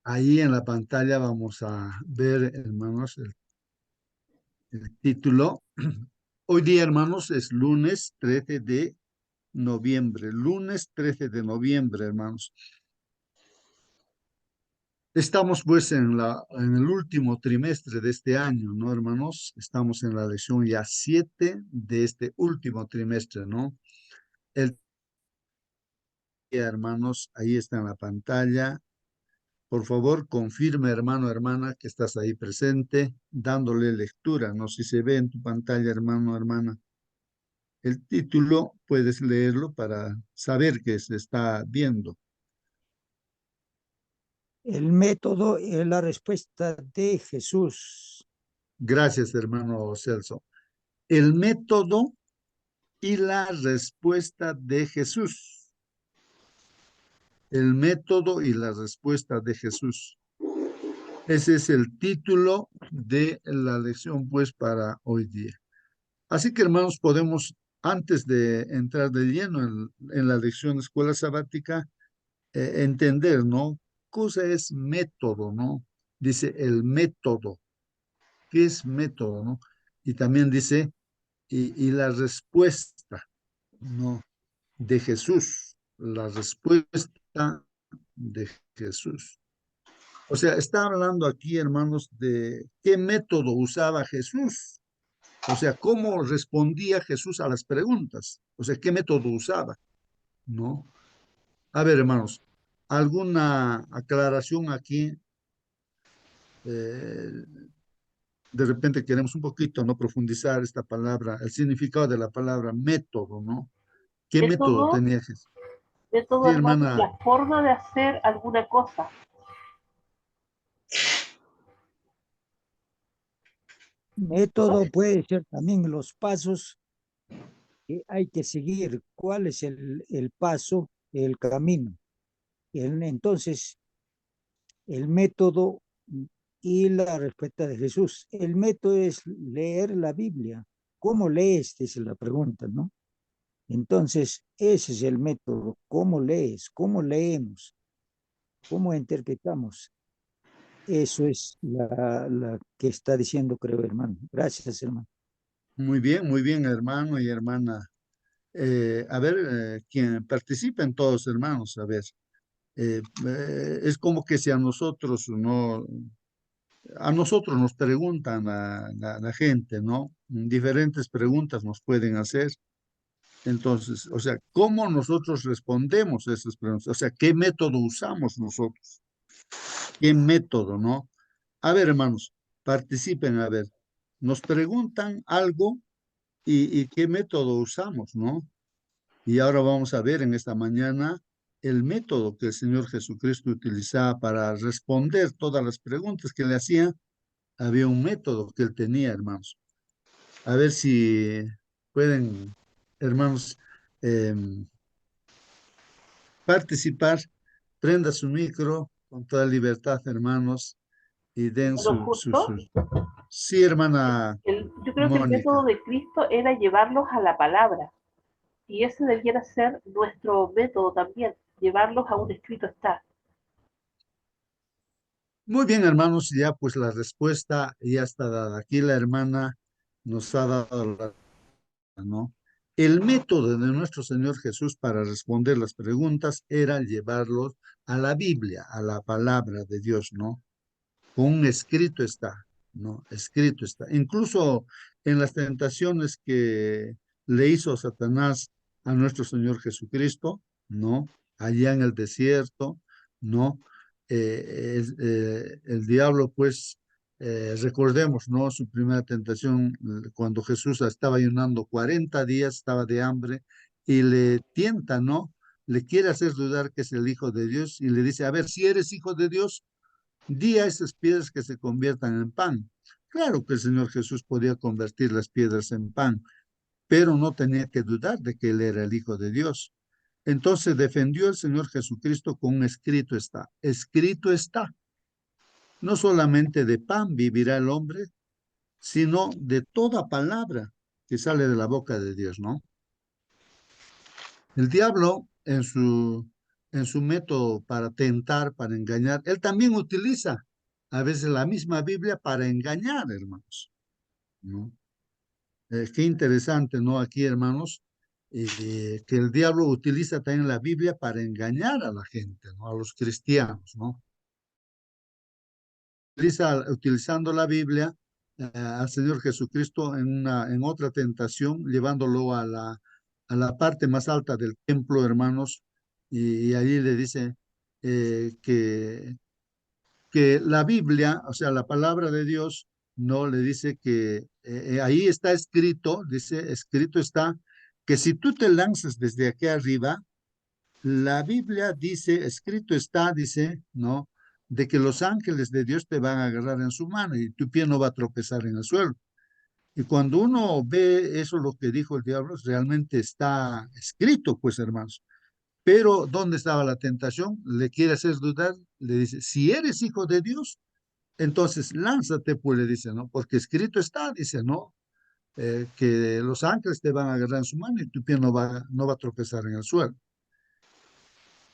Ahí en la pantalla vamos a ver, hermanos, el título. Hoy día, hermanos, es lunes 13 de noviembre. Lunes 13 de noviembre, hermanos. Estamos pues en el último trimestre de este año, ¿no, hermanos? Estamos en la lección ya 7 de este último trimestre, ¿no? El día, hermanos, ahí está en la pantalla. Por favor, confirme, hermano, hermana, que estás ahí presente, dándole lectura. No sé si se ve en tu pantalla, hermano, hermana. El título, puedes leerlo para saber que se está viendo. El método es la respuesta de Jesús. Gracias, hermano Celso. El método y la respuesta de Jesús. El método y la respuesta de Jesús. Ese es el título de la lección, pues, para hoy día. Así que, hermanos, podemos, antes de entrar de lleno en la lección de escuela sabática, entender, ¿no? Cosa es método, ¿no? Dice el método. ¿Qué es método, no? Y también dice, y la respuesta, ¿no? De Jesús. La respuesta de Jesús. O sea, está hablando aquí, hermanos, de qué método usaba Jesús. O sea, cómo respondía Jesús a las preguntas. O sea, qué método usaba, ¿no? A ver, hermanos, ¿alguna aclaración aquí? Eh, de repente queremos un poquito, ¿no? Profundizar esta palabra, el significado de la palabra método, ¿no? ¿Qué método Método, tenía Jesús? método, Sí, hermano, es hermana, la forma de hacer alguna cosa. Método puede ser también los pasos que hay que seguir. ¿Cuál es el paso, el camino? Entonces, el método y la respuesta de Jesús. El método es leer la Biblia. ¿Cómo lees? Esa es la pregunta, ¿no? Entonces, ese es el método. ¿Cómo lees? ¿Cómo leemos? ¿Cómo interpretamos? Eso es la que está diciendo, creo, hermano. Gracias, hermano. muy bien, hermano y hermana. A ver, quien participen todos, hermanos, a ver. Es como que si a nosotros, ¿no? A nosotros nos preguntan la gente, ¿no? Diferentes preguntas nos pueden hacer. Entonces, o sea, ¿cómo nosotros respondemos a esas preguntas? O sea, ¿qué método usamos nosotros? ¿Qué método, no? A ver, hermanos, participen, a ver. Nos preguntan algo y qué método usamos, ¿no? Y ahora vamos a ver en esta mañana el método que el Señor Jesucristo utilizaba para responder todas las preguntas que le hacían. Había un método que él tenía, hermanos. A ver si pueden, hermanos, em, participar. Prenda su micro con toda libertad, hermanos, y den Lo justo, Sí, hermana yo creo que el método Mónica. de Cristo era llevarlos a la palabra. Y ese debiera ser nuestro método también, llevarlos a un escrito está. Muy bien, hermanos, ya pues la respuesta ya está dada. Aquí la hermana nos ha dado la, ¿no? El método de nuestro Señor Jesús para responder las preguntas era llevarlos a la Biblia, a la palabra de Dios, ¿no? Con un escrito está, ¿no? Escrito está. Incluso en las tentaciones que le hizo Satanás a nuestro Señor Jesucristo, ¿no? Allá en el desierto, ¿no? El diablo, pues, recordemos, ¿no? Su primera tentación, cuando Jesús estaba ayunando 40 días, estaba de hambre, y le tienta, ¿no? Le quiere hacer dudar que es el Hijo de Dios, y le dice, a ver, si eres Hijo de Dios, di a esas piedras que se conviertan en pan. Claro que el Señor Jesús podía convertir las piedras en pan, pero no tenía que dudar de que Él era el Hijo de Dios. Entonces defendió el Señor Jesucristo con un escrito está. Escrito está. No solamente de pan vivirá el hombre, sino de toda palabra que sale de la boca de Dios, ¿no? El diablo, en su en su método para tentar, para engañar, él también utiliza a veces la misma Biblia para engañar, hermanos, ¿no? Qué interesante, ¿no? Aquí, hermanos, que el diablo utiliza también la Biblia para engañar a la gente, ¿no? A los cristianos, ¿no? Utilizando la Biblia al Señor Jesucristo en otra tentación, llevándolo a la parte más alta del templo, hermanos, y ahí le dice que la Biblia, o sea, la palabra de Dios, no le dice que ahí está escrito, dice, escrito está, que si tú te lanzas desde aquí arriba, la Biblia dice, escrito está, dice, ¿no? De que los ángeles de Dios te van a agarrar en su mano y tu pie no va a tropezar en el suelo. Y cuando uno ve eso, lo que dijo el diablo, realmente está escrito, pues, hermanos. Pero, ¿dónde estaba la tentación? Le quiere hacer dudar, le dice, si eres hijo de Dios, entonces lánzate, pues, le dice, ¿no? Porque escrito está, dice, ¿no? Que los ángeles te van a agarrar en su mano y tu pie no va a tropezar en el suelo.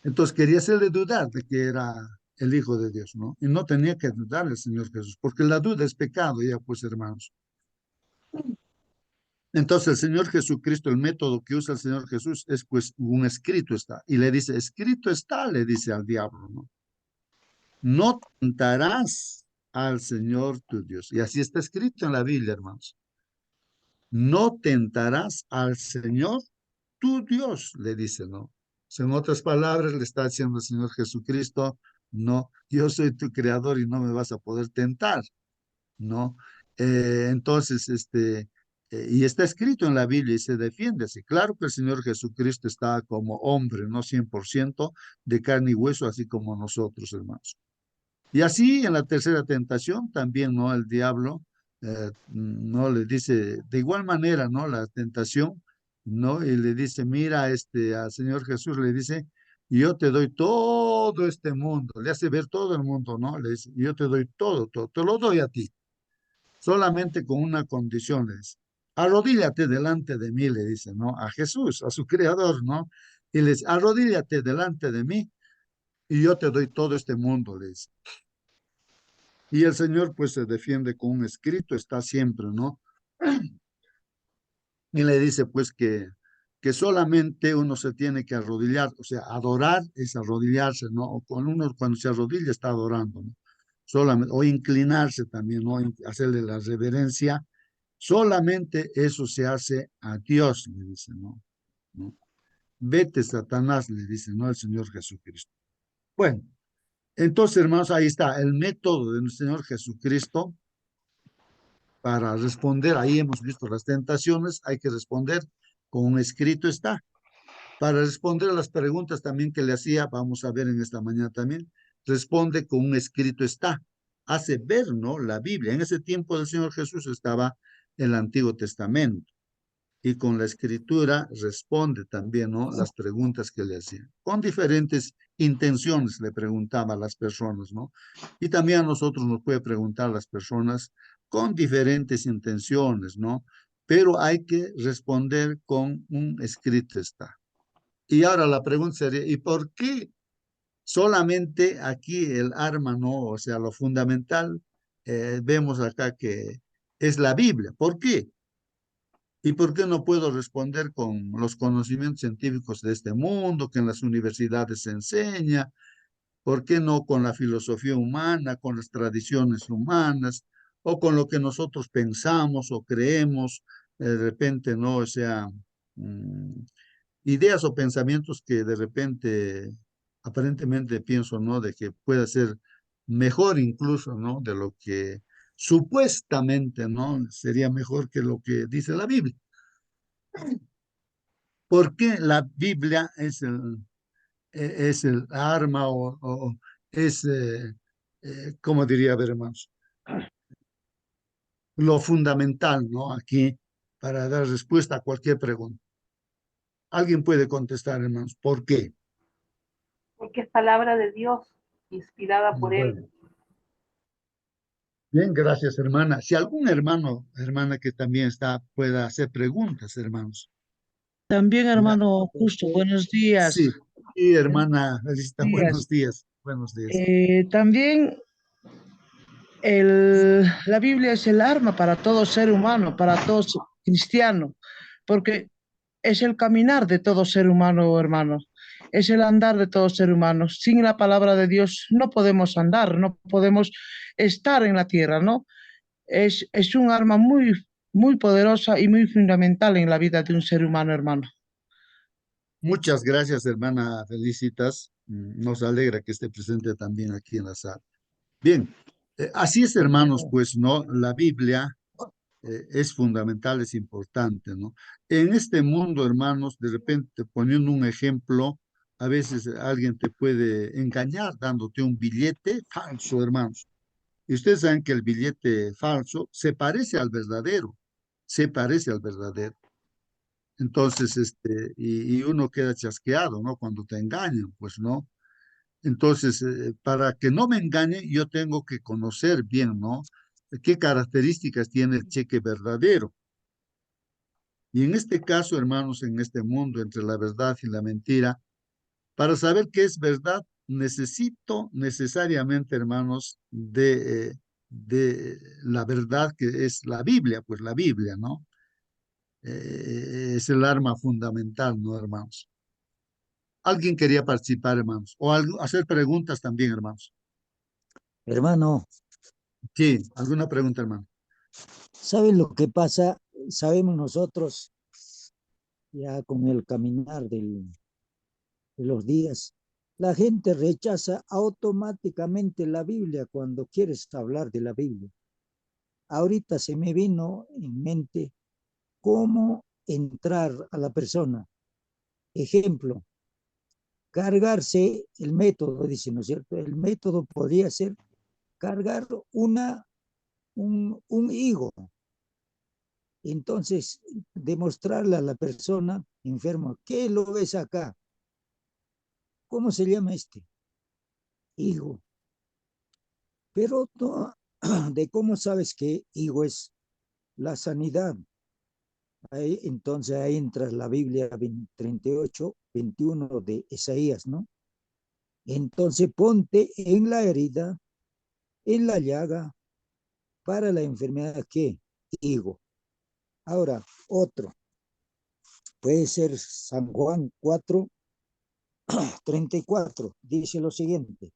Entonces quería hacerle dudar de que era el Hijo de Dios, ¿no? Y no tenía que dudar el Señor Jesús, porque la duda es pecado, ya pues, hermanos. Entonces el Señor Jesucristo, el método que usa el Señor Jesús es pues un escrito está. Y le dice, escrito está, le dice al diablo, ¿no? No tentarás al Señor tu Dios. Y así está escrito en la Biblia, hermanos. No tentarás al Señor tu Dios, le dice, ¿no? En otras palabras, le está diciendo el Señor Jesucristo, no, yo soy tu creador y no me vas a poder tentar, ¿no? Entonces, y está escrito en la Biblia y se defiende así. Claro que el Señor Jesucristo está como hombre, no 100% de carne y hueso, así como nosotros, hermanos. Y así en la tercera tentación también, ¿no? El diablo, ¿no? Le dice, de igual manera, ¿no? La tentación, ¿no? Y le dice, mira, al Señor Jesús le dice, yo te doy todo este mundo, le hace ver todo el mundo, ¿no? Le dice, yo te doy todo, todo, te lo doy a ti, solamente con una condición, le dice, arrodíllate delante de mí, le dice, ¿no? A Jesús, a su creador, ¿no? Y le dice, arrodíllate delante de mí y yo te doy todo este mundo, le dice. Y el Señor pues se defiende con un escrito, está siempre, ¿no? Y le dice pues que solamente uno se tiene que arrodillar, o sea, adorar es arrodillarse, ¿no? O con uno cuando se arrodilla está adorando, ¿no? Solamente, o inclinarse también, ¿no? Hacerle la reverencia. Solamente eso se hace a Dios, le dice, ¿no? ¿No? Vete, Satanás, le dice, ¿no? El Señor Jesucristo. Bueno, entonces, hermanos, ahí está el método de nuestro Señor Jesucristo para responder. Ahí hemos visto las tentaciones, hay que responder con un escrito está. Para responder a las preguntas también que le hacía, vamos a ver en esta mañana también, responde con un escrito está. Hace ver, ¿no? La Biblia. En ese tiempo del Señor Jesús estaba el Antiguo Testamento y con la escritura responde también, ¿no? Las preguntas que le hacían. Con diferentes intenciones le preguntaba a las personas, ¿no? Y también a nosotros nos puede preguntar las personas con diferentes intenciones, ¿no? Pero hay que responder con un escrito está. Y ahora la pregunta sería, ¿y por qué solamente aquí el arma, no? O sea, lo fundamental, vemos acá que es la Biblia. ¿Por qué? ¿Y por qué no puedo responder con los conocimientos científicos de este mundo que en las universidades se enseña? ¿Por qué no con la filosofía humana, con las tradiciones humanas o con lo que nosotros pensamos o creemos? De repente, ¿no? O sea, mm, ideas o pensamientos que de repente, aparentemente pienso, ¿no? De que pueda ser mejor incluso, ¿no? De lo que supuestamente, ¿no? Sería mejor que lo que dice la Biblia. ¿Por qué la Biblia es el arma o es, como diría, a ver, hermanos, lo fundamental, ¿no? Aquí para dar respuesta a cualquier pregunta? Alguien puede contestar, hermanos, ¿por qué? Porque es palabra de Dios, inspirada por Él. Bueno, bien, gracias, hermana. Si algún hermano, hermana que también está, pueda hacer preguntas, hermanos. También, Ya. hermano Justo, buenos Sí, días. Sí, hermana Felicita, días. buenos días. Buenos días. También la Biblia es el arma para todo ser humano, para todo cristiano, porque es el caminar de todo ser humano, hermano. Es el andar de todo ser humano. Sin la palabra de Dios no podemos andar, no podemos estar en la tierra, ¿no? Es un arma muy, muy poderosa y muy fundamental en la vida de un ser humano, hermano. Muchas gracias, hermana Felicitas. Nos alegra que esté presente también aquí en la sala. Bien, así es, hermanos, pues, ¿no? La Biblia es fundamental, es importante, ¿no? En este mundo, hermanos, de repente, poniendo un ejemplo, a veces alguien te puede engañar dándote un billete falso, hermanos. Y ustedes saben que el billete falso se parece al verdadero, se parece al verdadero. Entonces, y uno queda chasqueado, ¿no? Cuando te engañan, pues, ¿no? Entonces, para que no me engañe, yo tengo que conocer bien, ¿no? ¿Qué características tiene el cheque verdadero? Y en este caso, hermanos, en este mundo entre la verdad y la mentira, para saber qué es verdad, necesito necesariamente, hermanos, de la verdad que es la Biblia, pues la Biblia, ¿no? Es el arma fundamental, ¿no, hermanos? Alguien quería participar, hermanos, o hacer preguntas también, hermanos. Hermano, Sí, alguna pregunta, hermano. ¿saben lo que pasa? Sabemos nosotros, ya con el caminar de los días, la gente rechaza automáticamente la Biblia cuando quieres hablar de la Biblia. Ahorita se me vino en mente cómo entrar a la persona. Ejemplo, cargarse el método, dice, ¿no es cierto? El método podría ser cargar un higo. Entonces, demostrarle a la persona enferma, ¿qué lo ves acá? ¿Cómo se llama este? Higo. Pero de cómo sabes que higo es la sanidad. Ahí, entonces ahí entra la Biblia 38, 21 de Isaías, ¿no? Entonces ponte en la herida, en la llaga, para la enfermedad que higo. Ahora, otro, puede ser San Juan 4, 34, dice lo siguiente.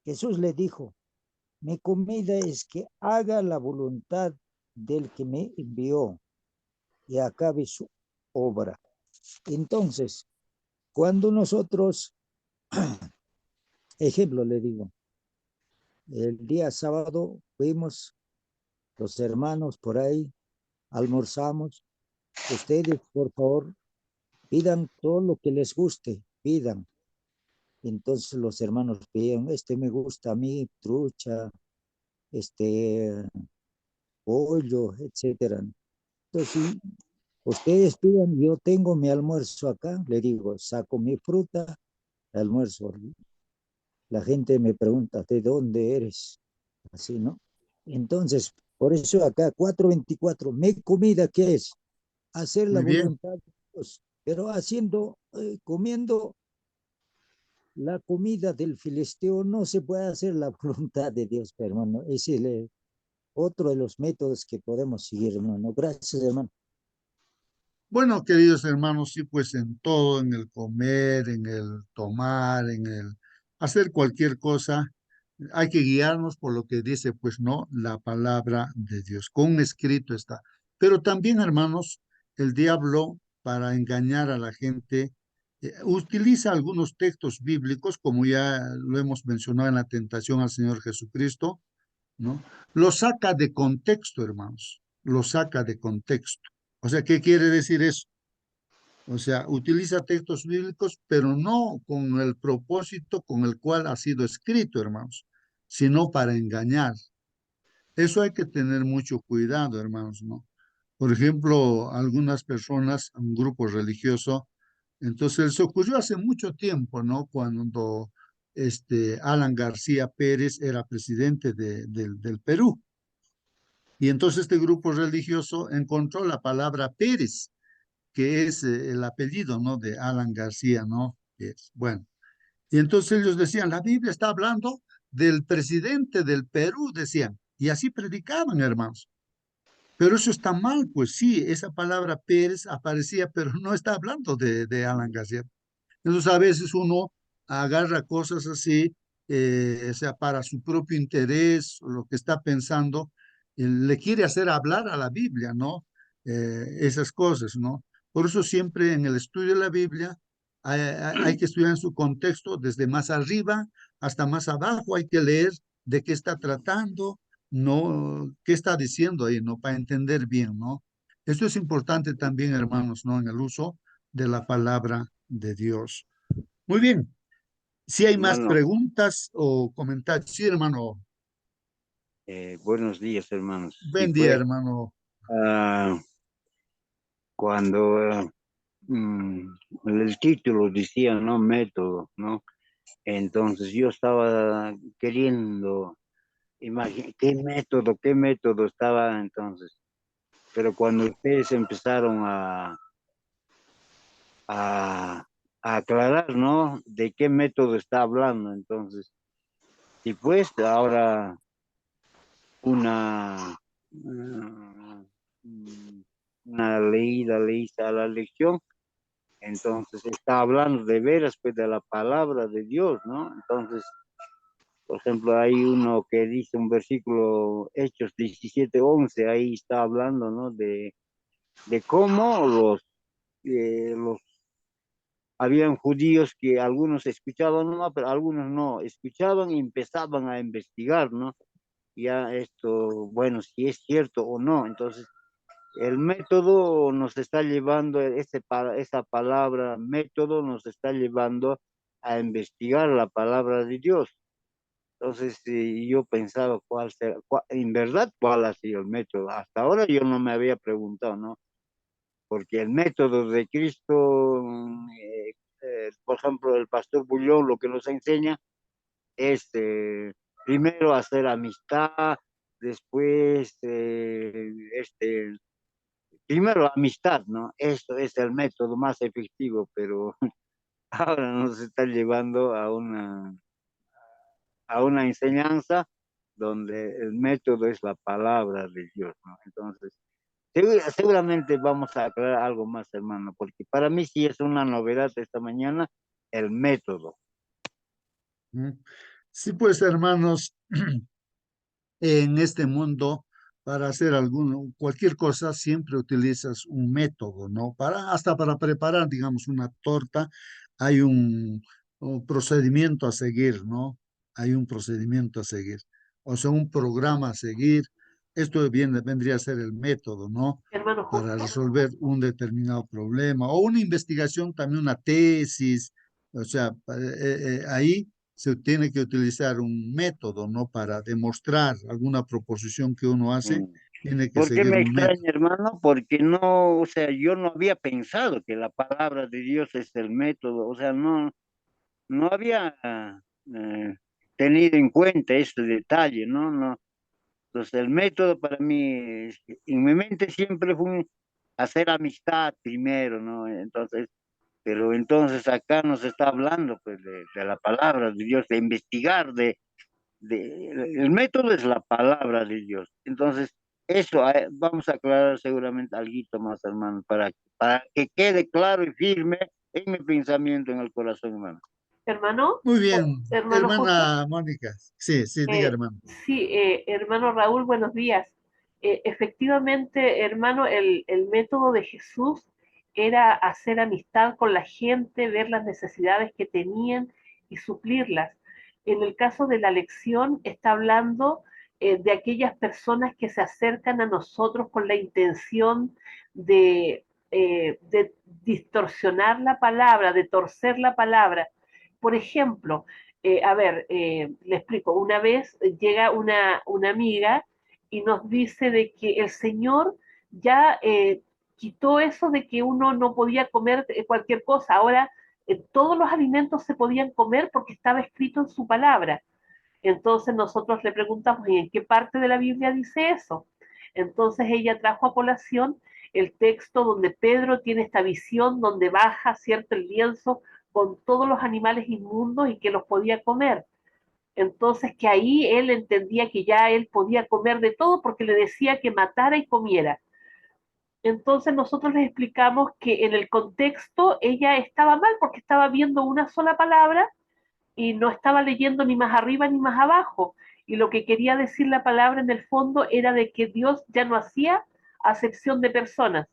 Jesús le dijo, mi comida es que haga la voluntad del que me envió y acabe su obra. Entonces, cuando nosotros, ejemplo le digo, el día sábado fuimos los hermanos por ahí, almorzamos, ustedes por favor pidan todo lo que les guste, pidan. Entonces los hermanos pidieron, este me gusta a mí, trucha, este pollo, etcétera. Entonces, si ustedes pidan, yo tengo mi almuerzo acá, le digo, saco mi fruta, almuerzo. La gente me pregunta, ¿de dónde eres? Así, ¿no? Entonces, por eso acá, 4:24, mi comida, ¿qué es? Hacer la Muy bien. voluntad de Dios, pero haciendo, comiendo la comida del filisteo, no se puede hacer la voluntad de Dios, hermano. Ese es otro de los métodos que podemos seguir, hermano. Gracias, hermano. Bueno, queridos hermanos, sí, pues en todo, en el comer, en el tomar, en el hacer cualquier cosa, hay que guiarnos por lo que dice, pues no, la palabra de Dios. Con un escrito está. Pero también, hermanos, el diablo, para engañar a la gente, utiliza algunos textos bíblicos, como ya lo hemos mencionado en la tentación al Señor Jesucristo, ¿no? Lo saca de contexto, hermanos, lo saca de contexto. O sea, ¿qué quiere decir eso? O sea, utiliza textos bíblicos, pero no con el propósito con el cual ha sido escrito, hermanos, sino para engañar. Eso hay que tener mucho cuidado, hermanos, ¿no? Por ejemplo, algunas personas, un grupo religioso, entonces se ocurrió hace mucho tiempo, ¿no? Cuando Alan García Pérez era presidente del Perú. Y entonces este grupo religioso encontró la palabra Pérez, que es el apellido, ¿no? De Alan García, ¿no? que es. Bueno, y entonces ellos decían, la Biblia está hablando del presidente del Perú, decían, y así predicaban, hermanos. Pero eso está mal, pues sí, esa palabra Pérez aparecía, pero no está hablando de Alan García. Entonces a veces uno agarra cosas así, o sea, para su propio interés, o lo que está pensando, le quiere hacer hablar a la Biblia, ¿no? Esas cosas, ¿no? Por eso siempre en el estudio de la Biblia hay que estudiar en su contexto, desde más arriba hasta más abajo, hay que leer de qué está tratando, ¿no? ¿Qué está diciendo ahí, ¿no? Para entender bien, ¿no? Esto es importante también, hermanos, ¿no? En el uso de la palabra de Dios. Muy bien. Si hay más Hermano, preguntas o comentarios, sí, hermano. buenos días, hermanos. Sí, Buen día, pues, hermano. ah, cuando el título decía, ¿no? Método, ¿no? Entonces yo estaba queriendo imaginar qué método estaba entonces. Pero cuando ustedes empezaron a, a aclarar, ¿no? De qué método está hablando, entonces, y pues ahora una, mm, una leída a la lección, entonces está hablando de veras pues de la palabra de Dios, ¿no? Entonces, por ejemplo, hay uno que dice un versículo, Hechos 17:11, ahí está hablando, ¿no? De cómo los habían judíos que algunos escuchaban, ¿no? Pero algunos no escuchaban y empezaban a investigar, ¿no? Ya esto, bueno, si es cierto o no. Entonces, el método nos está llevando, esa palabra método nos está llevando a investigar la palabra de Dios. Entonces, yo pensaba en verdad, cuál ha sido el método. Hasta ahora yo no me había preguntado, ¿no? Porque el método de Cristo, por ejemplo, el pastor Bullón lo que nos enseña es primero hacer amistad, después, primero amistad, ¿no? Esto es el método más efectivo, pero ahora nos está llevando a una enseñanza donde el método es la palabra de Dios, ¿no? Entonces, seguramente vamos a aclarar algo más, hermano, porque para mí sí es una novedad esta mañana el método. ¿Mm? Sí, pues, hermanos, en este mundo, para hacer cualquier cosa, siempre utilizas un método, ¿no? Hasta para preparar, digamos, una torta, hay un procedimiento a seguir, ¿no? Hay un procedimiento a seguir, o sea, un programa a seguir. Esto vendría a ser el método, ¿no? Hermano Para Jorge. resolver un determinado problema, o una investigación, también una tesis, o sea, ahí se tiene que utilizar un método, ¿no? Para demostrar alguna proposición que uno hace, Mm. tiene que ¿Por qué seguir me un método. extraña, hermano? Porque no, o sea, yo no había pensado que la palabra de Dios es el método, o sea, no había eh, tenido en cuenta este detalle, ¿no? No. Entonces, el método para mí, en mi mente siempre fue hacer amistad primero, ¿no? Entonces, pero entonces acá nos está hablando, pues, de la palabra de Dios, de investigar, el método es la palabra de Dios. Entonces, eso vamos a aclarar seguramente algo más, hermano, para que quede claro y firme en mi pensamiento, en el corazón, hermano. Hermano, Muy bien, hermano Jorge. hermana Mónica. Sí, sí, diga, Eh, hermano. sí, hermano Raúl, buenos días. Efectivamente, hermano, el método de Jesús era hacer amistad con la gente, ver las necesidades que tenían y suplirlas. En el caso de la lección, está hablando de aquellas personas que se acercan a nosotros con la intención de distorsionar la palabra, de torcer la palabra. Por ejemplo, le explico, una vez llega una amiga y nos dice de que el Señor ya quitó eso de que uno no podía comer cualquier cosa, ahora todos los alimentos se podían comer porque estaba escrito en su palabra. Entonces nosotros le preguntamos, ¿y en qué parte de la Biblia dice eso? Entonces ella trajo a colación el texto donde Pedro tiene esta visión, donde baja, ¿cierto?, el lienzo con todos los animales inmundos y que los podía comer. Entonces que ahí él entendía que ya él podía comer de todo porque le decía que matara y comiera. Entonces nosotros les explicamos que en el contexto ella estaba mal porque estaba viendo una sola palabra y no estaba leyendo ni más arriba ni más abajo. Y lo que quería decir la palabra en el fondo era de que Dios ya no hacía acepción de personas.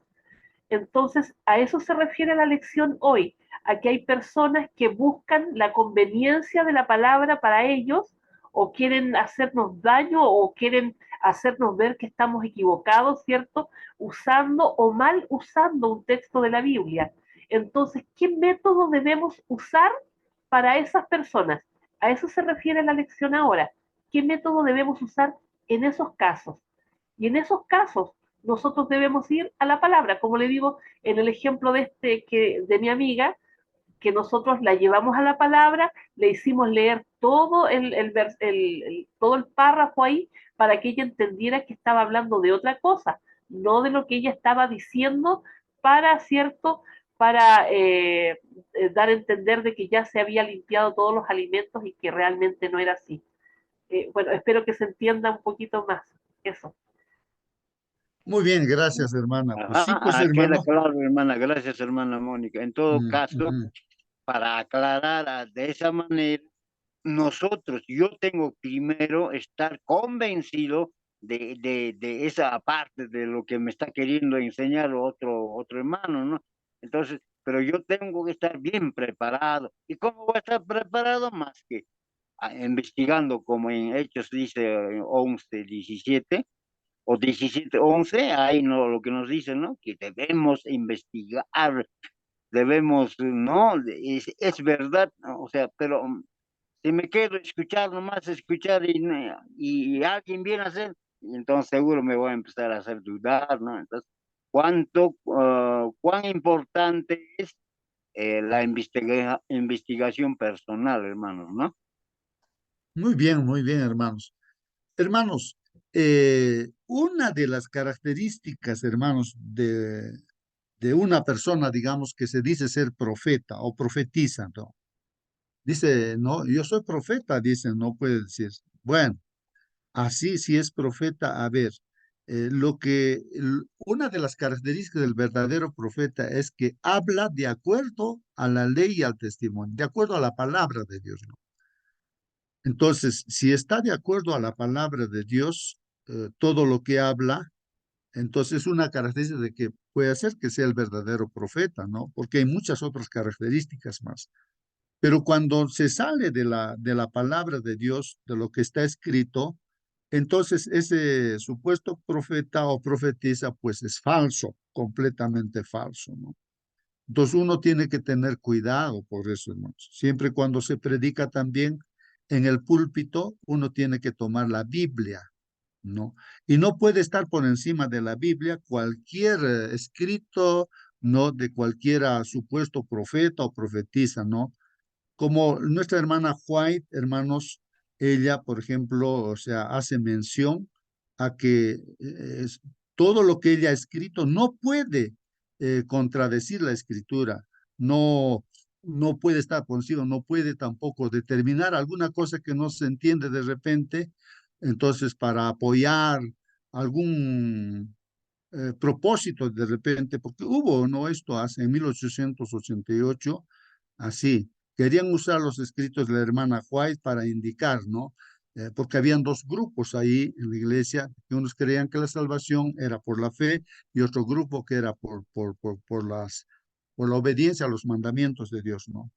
Entonces, a eso se refiere la lección hoy, a que hay personas que buscan la conveniencia de la palabra para ellos, o quieren hacernos daño, o quieren hacernos ver que estamos equivocados, ¿cierto? Usando o mal usando un texto de la Biblia. Entonces, ¿qué método debemos usar para esas personas? A eso se refiere la lección ahora. ¿Qué método debemos usar en esos casos? Y en esos casos, nosotros debemos ir a la palabra, como le digo en el ejemplo de mi amiga, que nosotros la llevamos a la palabra, le hicimos leer todo todo el párrafo ahí para que ella entendiera que estaba hablando de otra cosa, no de lo que ella estaba diciendo para, ¿cierto? Para dar a entender de que ya se había limpiado todos los alimentos y que realmente no era así. Bueno, espero que se entienda un poquito más eso. Muy bien, gracias, hermana. Pues sí, pues, Queda hermano. claro, hermana. Gracias, hermana Mónica. En todo caso, Ujú. para aclarar de esa manera, nosotros, yo tengo primero estar convencido de esa parte de lo que me está queriendo enseñar otro hermano, ¿no? Entonces, pero yo tengo que estar bien preparado. ¿Y cómo voy a estar preparado? Más que investigando, como en Hechos dice 11:17 o 17:11, ahí no, lo que nos dice, ¿no? Que debemos investigar, debemos, ¿no? Es verdad, ¿no? O sea, pero si me quedo escuchar nomás, escuchar y alguien viene a hacer, entonces seguro me voy a empezar a hacer dudar, ¿no? Entonces, cuán importante es la investigación personal, hermanos, ¿no? Muy bien, hermanos. Hermanos, una de las características, hermanos, de una persona, digamos, que se dice ser profeta o profetiza, ¿no? Dice, no, yo soy profeta, dice, no puede decir. Bueno, así si es profeta, a ver, una de las características del verdadero profeta es que habla de acuerdo a la ley y al testimonio, de acuerdo a la palabra de Dios, ¿no? Entonces, si está de acuerdo a la palabra de Dios, todo lo que habla, entonces una característica de que puede hacer que sea el verdadero profeta, ¿no? Porque hay muchas otras características más. Pero cuando se sale de la palabra de Dios, de lo que está escrito, entonces ese supuesto profeta o profetisa, pues es falso, completamente falso, ¿no? Entonces uno tiene que tener cuidado por eso, hermanos. Siempre cuando se predica también en el púlpito, uno tiene que tomar la Biblia, ¿no? Y no puede estar por encima de la Biblia cualquier escrito, ¿no? De cualquiera supuesto profeta o profetisa, ¿no? Como nuestra hermana White, hermanos, ella, por ejemplo, o sea, hace mención a que todo lo que ella ha escrito no puede contradecir la escritura, no, no puede estar por encima, no puede tampoco determinar alguna cosa que no se entiende de repente, entonces para apoyar algún propósito de repente, porque hubo, ¿no? Esto hace en 1888, así, querían usar los escritos de la hermana White para indicar, ¿no? Porque habían dos grupos ahí en la iglesia, que unos creían que la salvación era por la fe y otro grupo que era por la obediencia a los mandamientos de Dios, ¿no?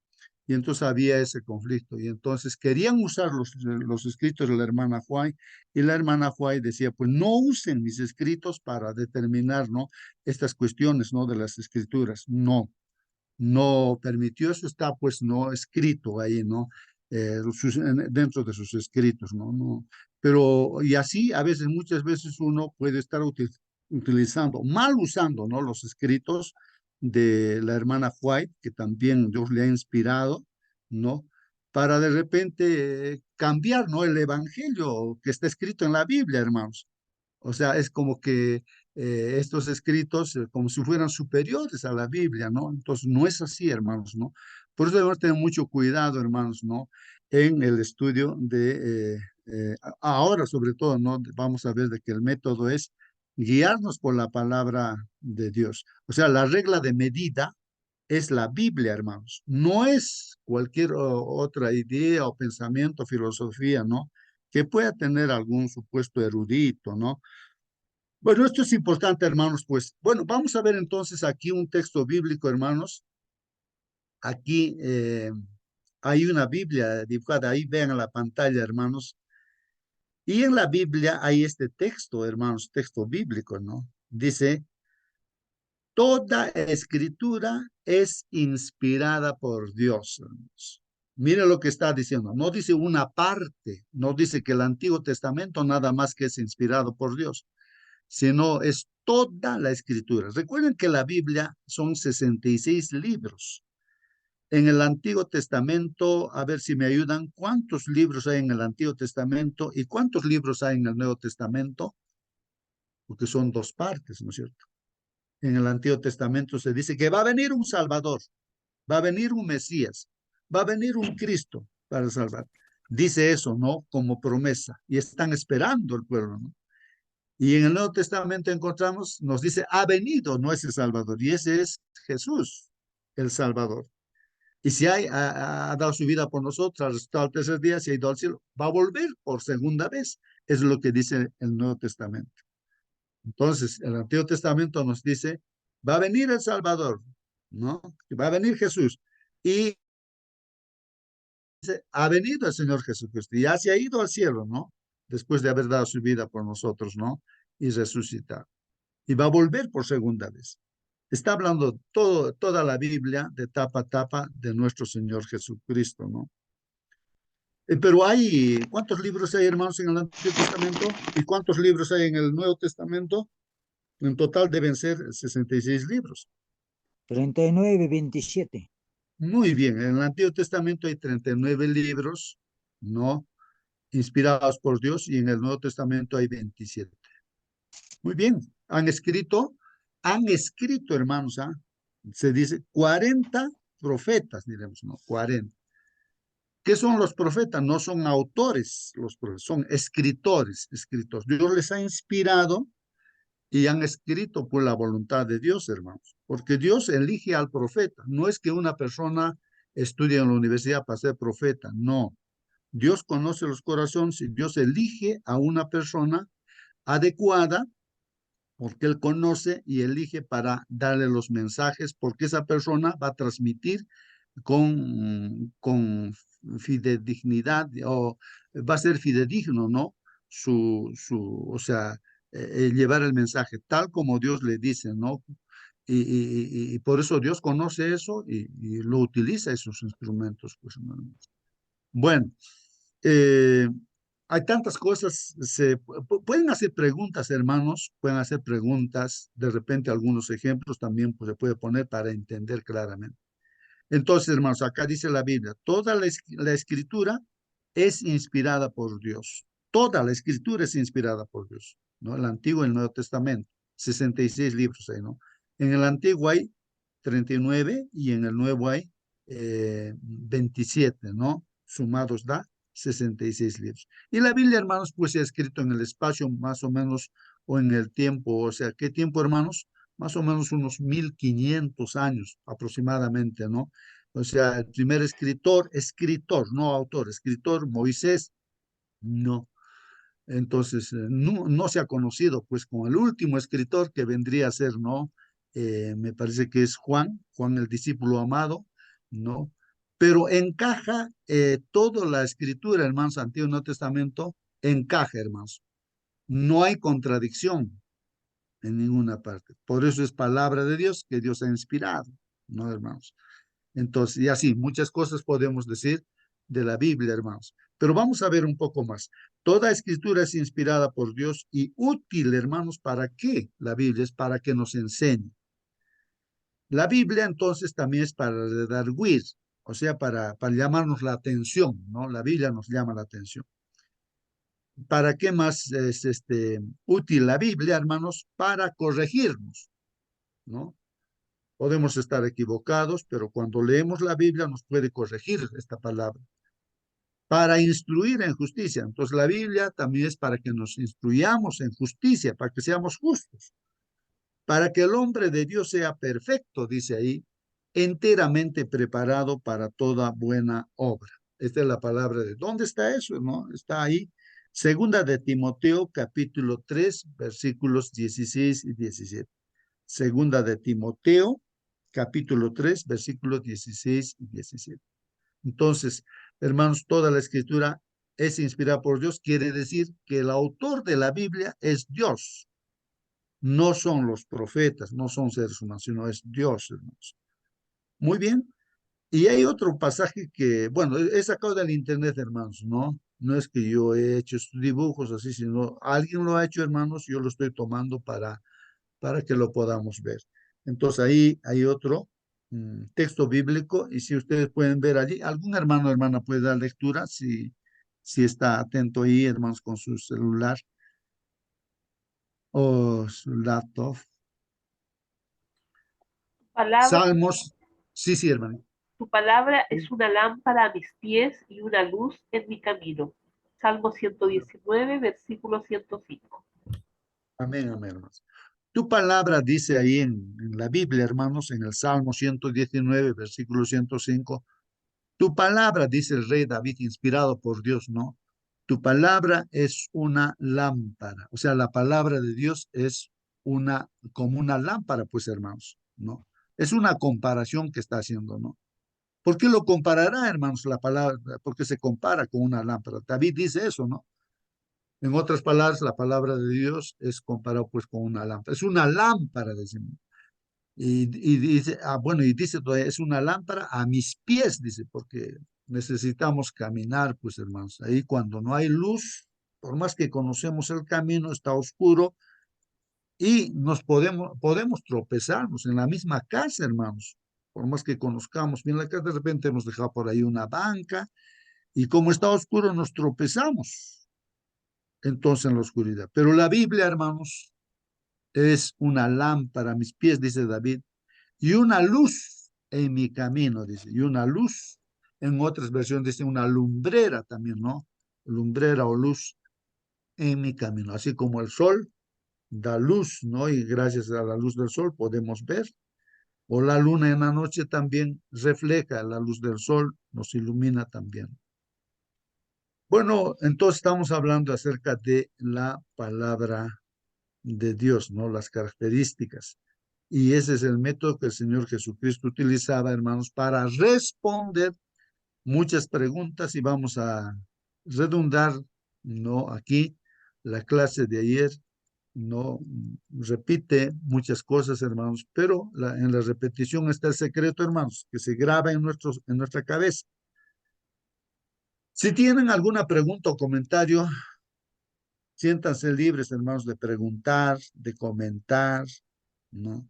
Y entonces había ese conflicto. Y entonces querían usar los escritos de la hermana White y la hermana White decía, pues no usen mis escritos para determinar, ¿no? Estas cuestiones, ¿no? De las escrituras. No, no permitió, eso está pues no escrito ahí, ¿no? Dentro de sus escritos, ¿no? No. Pero, y así, a veces, muchas veces uno puede estar utilizando, mal usando, ¿no? Los escritos de la hermana White, que también Dios le ha inspirado, ¿no? Para de repente cambiar, ¿no? El evangelio que está escrito en la Biblia, hermanos. O sea, es como que estos escritos como si fueran superiores a la Biblia, ¿no? Entonces, no es así, hermanos, ¿no? Por eso debemos tener mucho cuidado, hermanos, ¿no? En el estudio de, ahora sobre todo, ¿no? Vamos a ver de que el método es guiarnos por la palabra de Dios. O sea, la regla de medida es la Biblia, hermanos. No es cualquier otra idea o pensamiento, filosofía, ¿no? Que pueda tener algún supuesto erudito, ¿no? Bueno, esto es importante, hermanos, pues. Bueno, vamos a ver entonces aquí un texto bíblico, hermanos. Aquí hay una Biblia dibujada, ahí vean en la pantalla, hermanos. Y en la Biblia hay este texto, hermanos, texto bíblico, ¿no? Dice, toda escritura es inspirada por Dios, hermanos. Mire lo que está diciendo. No dice una parte, no dice que el Antiguo Testamento nada más que es inspirado por Dios, sino es toda la escritura. Recuerden que la Biblia son 66 libros. En el Antiguo Testamento, a ver si me ayudan, ¿cuántos libros hay en el Antiguo Testamento y cuántos libros hay en el Nuevo Testamento? Porque son dos partes, ¿no es cierto? En el Antiguo Testamento se dice que va a venir un Salvador, va a venir un Mesías, va a venir un Cristo para salvar. Dice eso, ¿no? Como promesa. Y están esperando el pueblo, ¿no? Y en el Nuevo Testamento encontramos, nos dice, ha venido, no es el Salvador, y ese es Jesús, el Salvador. Y si ha dado su vida por nosotros, al resucitado al tercer día, se ha ido al cielo, va a volver por segunda vez. Es lo que dice el Nuevo Testamento. Entonces, el Antiguo Testamento nos dice, va a venir el Salvador, ¿no? Va a venir Jesús. Y dice, ha venido el Señor Jesucristo y ya se ha ido al cielo, ¿no? Después de haber dado su vida por nosotros, ¿no? Y resucitar. Y va a volver por segunda vez. Está hablando toda la Biblia de tapa a tapa de nuestro Señor Jesucristo, ¿no? Pero hay, ¿cuántos libros hay, hermanos, en el Antiguo Testamento? ¿Y cuántos libros hay en el Nuevo Testamento? En total deben ser 66 libros. 39, 27. Muy bien, en el Antiguo Testamento hay 39 libros, ¿no? Inspirados por Dios, y en el Nuevo Testamento hay 27. Muy bien, han escrito, hermanos, ¿ah? Se dice 40 profetas, diremos, ¿no? 40. ¿Qué son los profetas? No son autores, los profetas, son escritores, escritos. Dios les ha inspirado y han escrito por la voluntad de Dios, hermanos, porque Dios elige al profeta. No es que una persona estudie en la universidad para ser profeta, no. Dios conoce los corazones y Dios elige a una persona adecuada porque Él conoce y elige para darle los mensajes, porque esa persona va a transmitir con fidedignidad o va a ser fidedigno, ¿no? O sea, llevar el mensaje tal como Dios le dice, ¿no? Y por eso Dios conoce eso y lo utiliza esos instrumentos, pues, hermanos. Bueno, eh, hay tantas cosas, pueden hacer preguntas, hermanos, pueden hacer preguntas, de repente algunos ejemplos también pues, se puede poner para entender claramente. Entonces, hermanos, acá dice la Biblia, toda la escritura es inspirada por Dios. Toda la escritura es inspirada por Dios, ¿no? El Antiguo y el Nuevo Testamento, 66 libros ahí, ¿no? En el Antiguo hay 39 y en el Nuevo hay 27, ¿no? Sumados da 66 libros. Y la Biblia, hermanos, pues se ha escrito en el espacio más o menos, o en el tiempo, o sea, ¿qué tiempo, hermanos? Más o menos unos 1500 años aproximadamente, ¿no? O sea, el primer escritor, no autor, escritor, Moisés, no. Entonces, no se ha conocido, pues, con el último escritor que vendría a ser, ¿no? Me parece que es Juan el discípulo amado, ¿no? Pero encaja toda la escritura, hermanos, Antiguo y Nuevo Testamento, encaja, hermanos. No hay contradicción en ninguna parte. Por eso es palabra de Dios que Dios ha inspirado, ¿no, hermanos? Entonces, y así, muchas cosas podemos decir de la Biblia, hermanos. Pero vamos a ver un poco más. Toda escritura es inspirada por Dios y útil, hermanos, ¿para qué? La Biblia es para que nos enseñe. La Biblia entonces también es para redarguir, o sea, para llamarnos la atención, ¿no? La Biblia nos llama la atención. ¿Para qué más es útil la Biblia, hermanos? Para corregirnos, ¿no? Podemos estar equivocados, pero cuando leemos la Biblia nos puede corregir esta palabra para instruir en justicia. Entonces la Biblia también es para que nos instruyamos en justicia, para que seamos justos, para que el hombre de Dios sea perfecto, dice ahí, enteramente preparado para toda buena obra. Esta es la palabra de ¿dónde está eso? ¿No? Está ahí. Segunda de Timoteo, capítulo 3, versículos 16 y 17. Segunda de Timoteo, capítulo 3, versículos 16 y 17. Entonces, hermanos, toda la escritura es inspirada por Dios, quiere decir que el autor de la Biblia es Dios, no son los profetas, no son seres humanos, sino es Dios, hermanos. Muy bien. Y hay otro pasaje que, bueno, he sacado del internet, hermanos, ¿no? No es que yo he hecho estos dibujos así, sino alguien lo ha hecho, hermanos, yo lo estoy tomando para que lo podamos ver. Entonces ahí hay otro texto bíblico y si ustedes pueden ver allí, algún hermano o hermana puede dar lectura si está atento ahí, hermanos, con su celular o su laptop. Palabra, Salmos, sí, hermano. tu palabra es una lámpara a mis pies y una luz en mi camino. Salmo 119, versículo 105. Amén, amén, hermanos. Tu palabra dice ahí en la Biblia, hermanos, en el Salmo 119, versículo 105. Tu palabra, dice el rey David, inspirado por Dios, ¿no? Tu palabra es una lámpara. O sea, la palabra de Dios es como una lámpara, pues, hermanos, ¿no? Es una comparación que está haciendo, ¿no? ¿Por qué lo comparará, hermanos, la palabra? Porque se compara con una lámpara. David dice eso, ¿no? En otras palabras, la palabra de Dios es comparado, pues, con una lámpara. Es una lámpara, decimos. Y dice, bueno, y dice todavía, es una lámpara a mis pies, dice, porque necesitamos caminar, pues hermanos. Ahí cuando no hay luz, por más que conocemos el camino, está oscuro y podemos tropezarnos en la misma casa, hermanos. Por más que conozcamos bien la casa, de repente hemos dejado por ahí una banca y como está oscuro nos tropezamos entonces en la oscuridad. Pero la Biblia, hermanos, es una lámpara a mis pies, dice David, y una luz en mi camino, dice, y una luz, en otras versiones dice una lumbrera también, ¿no? Lumbrera o luz en mi camino, así como el sol da luz, ¿no? Y gracias a la luz del sol podemos ver, o la luna en la noche también refleja la luz del sol, nos ilumina también. Bueno, entonces estamos hablando acerca de la palabra de Dios, ¿no? Las características. Y ese es el método que el Señor Jesucristo utilizaba, hermanos, para responder muchas preguntas y vamos a redundar, ¿no? Aquí la clase de ayer, ¿no? Repite muchas cosas, hermanos, pero en la repetición está el secreto, hermanos, que se graba en nuestra cabeza. Si tienen alguna pregunta o comentario, siéntanse libres, hermanos, de preguntar, de comentar, ¿no?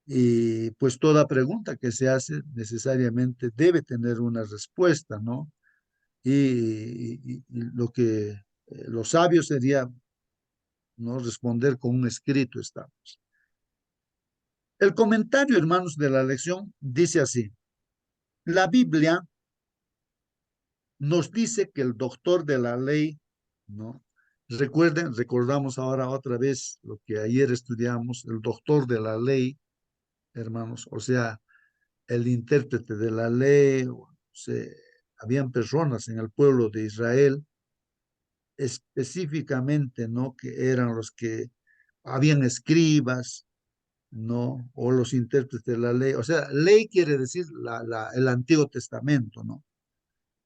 Y pues toda pregunta que se hace necesariamente debe tener una respuesta, ¿no? Y lo que lo sabio sería, ¿no? Responder con un escrito, estamos. El comentario, hermanos, de la lección dice así: la Biblia nos dice que el doctor de la ley, ¿no? Recordamos ahora otra vez lo que ayer estudiamos, el doctor de la ley, hermanos, o sea, el intérprete de la ley, habían personas en el pueblo de Israel específicamente, ¿no? Que eran los que habían escribas, ¿no? O los intérpretes de la ley. O sea, ley quiere decir el Antiguo Testamento, ¿no?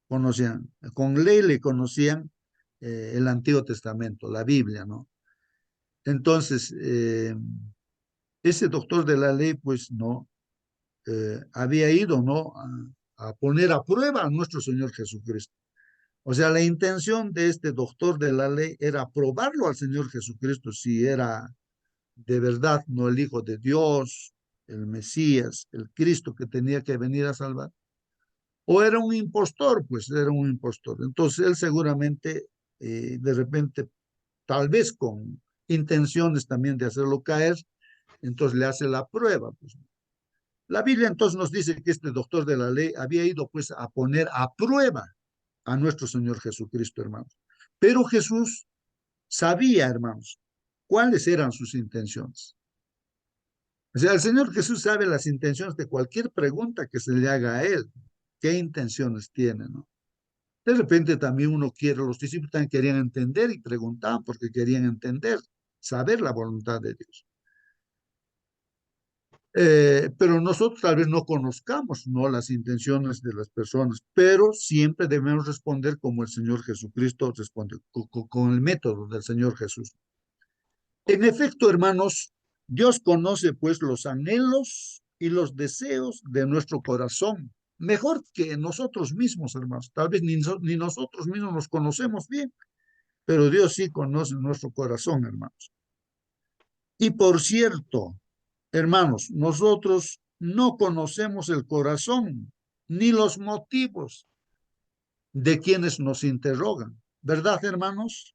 Conocían, con ley le conocían el Antiguo Testamento, la Biblia, ¿no? Entonces, ese doctor de la ley, pues, no, había ido, ¿no? A poner a prueba a nuestro Señor Jesucristo. O sea, la intención de este doctor de la ley era probarlo al Señor Jesucristo si era de verdad no el Hijo de Dios, el Mesías, el Cristo que tenía que venir a salvar, o era un impostor, pues era un impostor. Entonces él seguramente, de repente, tal vez con intenciones también de hacerlo caer, entonces le hace la prueba, pues. La Biblia entonces nos dice que este doctor de la ley había ido pues a poner a prueba a nuestro Señor Jesucristo, hermanos. Pero Jesús sabía, hermanos, cuáles eran sus intenciones. O sea, el Señor Jesús sabe las intenciones de cualquier pregunta que se le haga a él. ¿Qué intenciones tiene, no? De repente también uno quiere, los discípulos también querían entender y preguntaban porque querían entender, saber la voluntad de Dios. Pero nosotros tal vez no conozcamos, ¿no?, las intenciones de las personas, pero siempre debemos responder como el Señor Jesucristo responde, con el método del Señor Jesús. En efecto, hermanos, Dios conoce pues los anhelos y los deseos de nuestro corazón, mejor que nosotros mismos, hermanos. Tal vez ni nosotros mismos nos conocemos bien, pero Dios sí conoce nuestro corazón, hermanos. Y por cierto, hermanos, nosotros no conocemos el corazón ni los motivos de quienes nos interrogan. ¿Verdad, hermanos?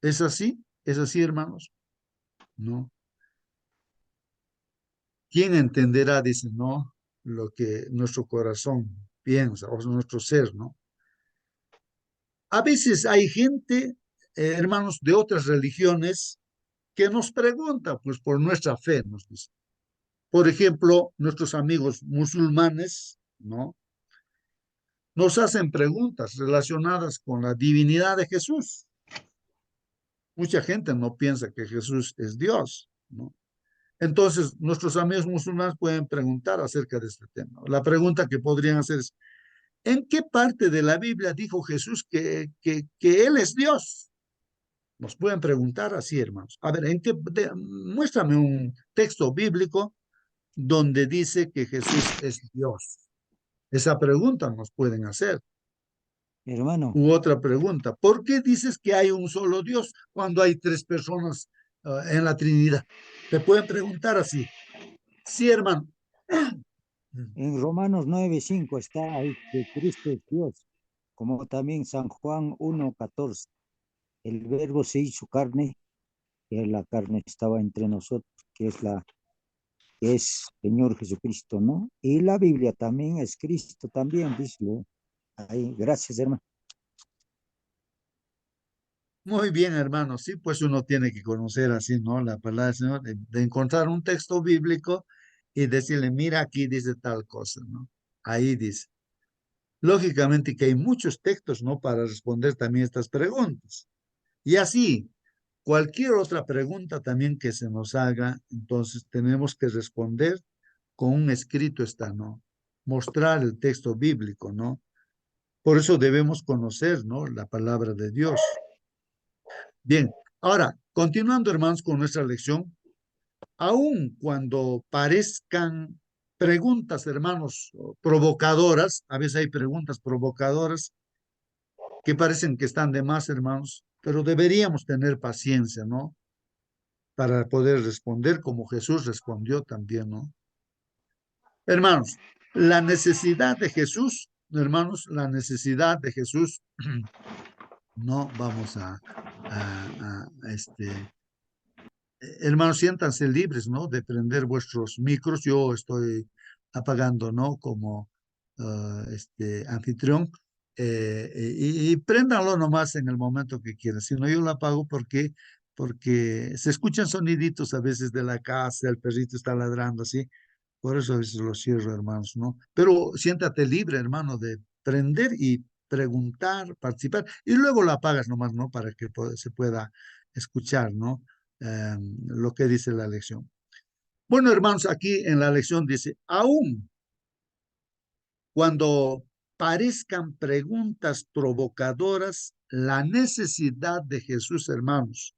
¿Es así? ¿Es así, hermanos? No. ¿Quién entenderá, dice, no, lo que nuestro corazón piensa o nuestro ser, no? A veces hay gente, hermanos, de otras religiones que nos pregunta, pues, por nuestra fe, nos dice. Por ejemplo, nuestros amigos musulmanes, ¿no?, nos hacen preguntas relacionadas con la divinidad de Jesús. Mucha gente no piensa que Jesús es Dios, ¿no? Entonces, nuestros amigos musulmanes pueden preguntar acerca de este tema. La pregunta que podrían hacer es, ¿en qué parte de la Biblia dijo Jesús que Él es Dios? Nos pueden preguntar así, hermanos. A ver, muéstrame un texto bíblico donde dice que Jesús es Dios. Esa pregunta nos pueden hacer. Hermano, U otra pregunta, ¿por qué dices que hay un solo Dios cuando hay tres personas en la Trinidad? Te pueden preguntar así. Sí, hermano. en Romanos 9:5 está ahí que Cristo es Dios, como también San Juan 1:14. El verbo se hizo carne, que la carne estaba entre nosotros, que es Señor Jesucristo, ¿no? Y la Biblia también es Cristo, también, dice ahí. Gracias, hermano. Muy bien, hermano. Sí, pues uno tiene que conocer así, ¿no?, la palabra del Señor, de encontrar un texto bíblico y decirle, mira, aquí dice tal cosa, ¿no? Ahí dice. Lógicamente que hay muchos textos, ¿no?, para responder también estas preguntas. Y así, cualquier otra pregunta también que se nos haga, entonces tenemos que responder con un escrito está, ¿no? Mostrar el texto bíblico, ¿no? Por eso debemos conocer, ¿no?, la palabra de Dios. Bien, ahora, continuando, hermanos, con nuestra lección, aun cuando parezcan preguntas, hermanos, provocadoras, a veces hay preguntas provocadoras que parecen que están de más, hermanos, pero deberíamos tener paciencia, ¿no?, para poder responder como Jesús respondió también, ¿no? Hermanos, la necesidad de Jesús, hermanos, la necesidad de Jesús, no vamos hermanos, siéntanse libres, ¿no?, de prender vuestros micros. Yo estoy apagando, ¿no?, como anfitrión, y préndanlo nomás en el momento que quieran. Si no, yo lo apago porque se escuchan soniditos a veces de la casa, el perrito está ladrando así. Por eso a veces lo cierro, hermanos, ¿no? Pero siéntate libre, hermano, de prender y preguntar, participar, y luego lo apagas nomás, ¿no?, para que se pueda escuchar, ¿no?, lo que dice la lección. Bueno, hermanos, aquí en la lección dice, aún cuando parezcan preguntas provocadoras, la necesidad de Jesús, hermanos,